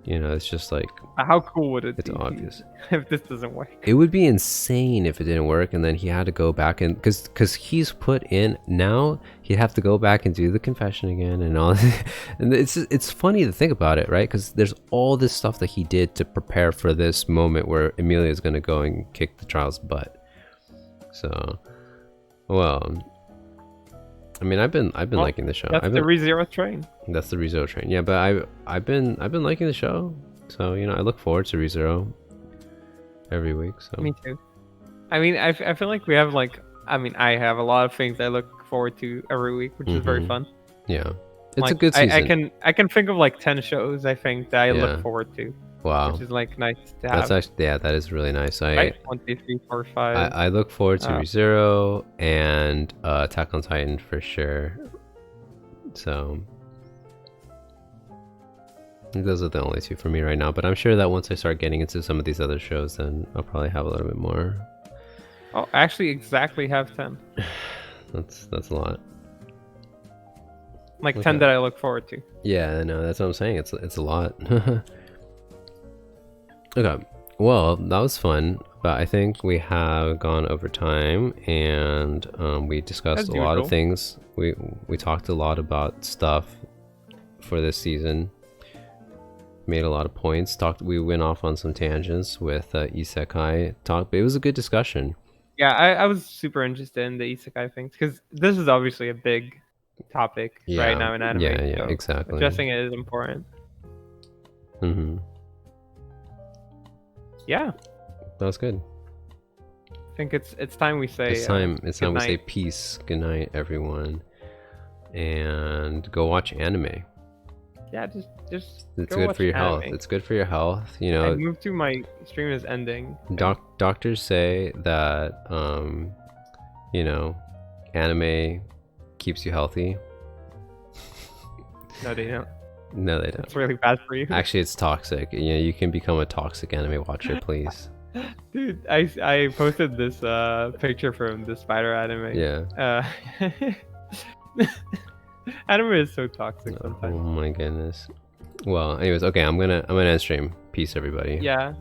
you know, it's just like, how cool would it be? It's obvious. If this doesn't work. It would be insane if it didn't work, and then he had to go back and because he's put in, now he'd have to go back and do the confession again and all. And it's funny to think about it, right? Because there's all this stuff that he did to prepare for this moment where Emilia is going to go and kick the trial's butt. So, well, I mean, I've been liking the show. That's the ReZero train. That's the ReZero train. Yeah, but I've been liking the show. So, you know, I look forward to ReZero every week. So me too. I mean, I feel like we have, like, I mean, I have a lot of things I look forward to every week, which is very fun. Yeah, it's like, a good season. I can think of like 10 shows I think that I look forward to. Wow, which is like nice to have. That's actually, that is really nice. Right? 1, 2, 3, 4, 5. I look forward to ReZero and Attack on Titan for sure. So those are the only two for me right now. But I'm sure that once I start getting into some of these other shows, then I'll probably have a little bit more. Oh, I actually exactly have 10. That's a lot. Like 10 that I look forward to. Yeah, no, that's what I'm saying. It's a lot. Okay, well, that was fun, but I think we have gone over time, and we discussed a lot of things. We talked a lot about stuff for this season. Made a lot of points. We went off on some tangents with isekai talk, but it was a good discussion. Yeah, I was super interested in the isekai things because this is obviously a big topic right now in anime. Yeah, so exactly. Addressing it is important. Yeah, that was good. I think it's time we say. It's time we say peace. Good night, everyone, and go watch anime. Yeah, just. It's good for your health. It's good for your health. You know. I moved to my stream is ending. Doctors say that you know, anime keeps you healthy. No, they don't. No, they don't. It's really bad for you. Actually, it's toxic. You know, you can become a toxic anime watcher, please. Dude, I posted this picture from the spider anime. Yeah. Anime is so toxic sometimes. Oh my goodness. Well, anyways, okay, I'm gonna end stream. Peace, everybody. Yeah,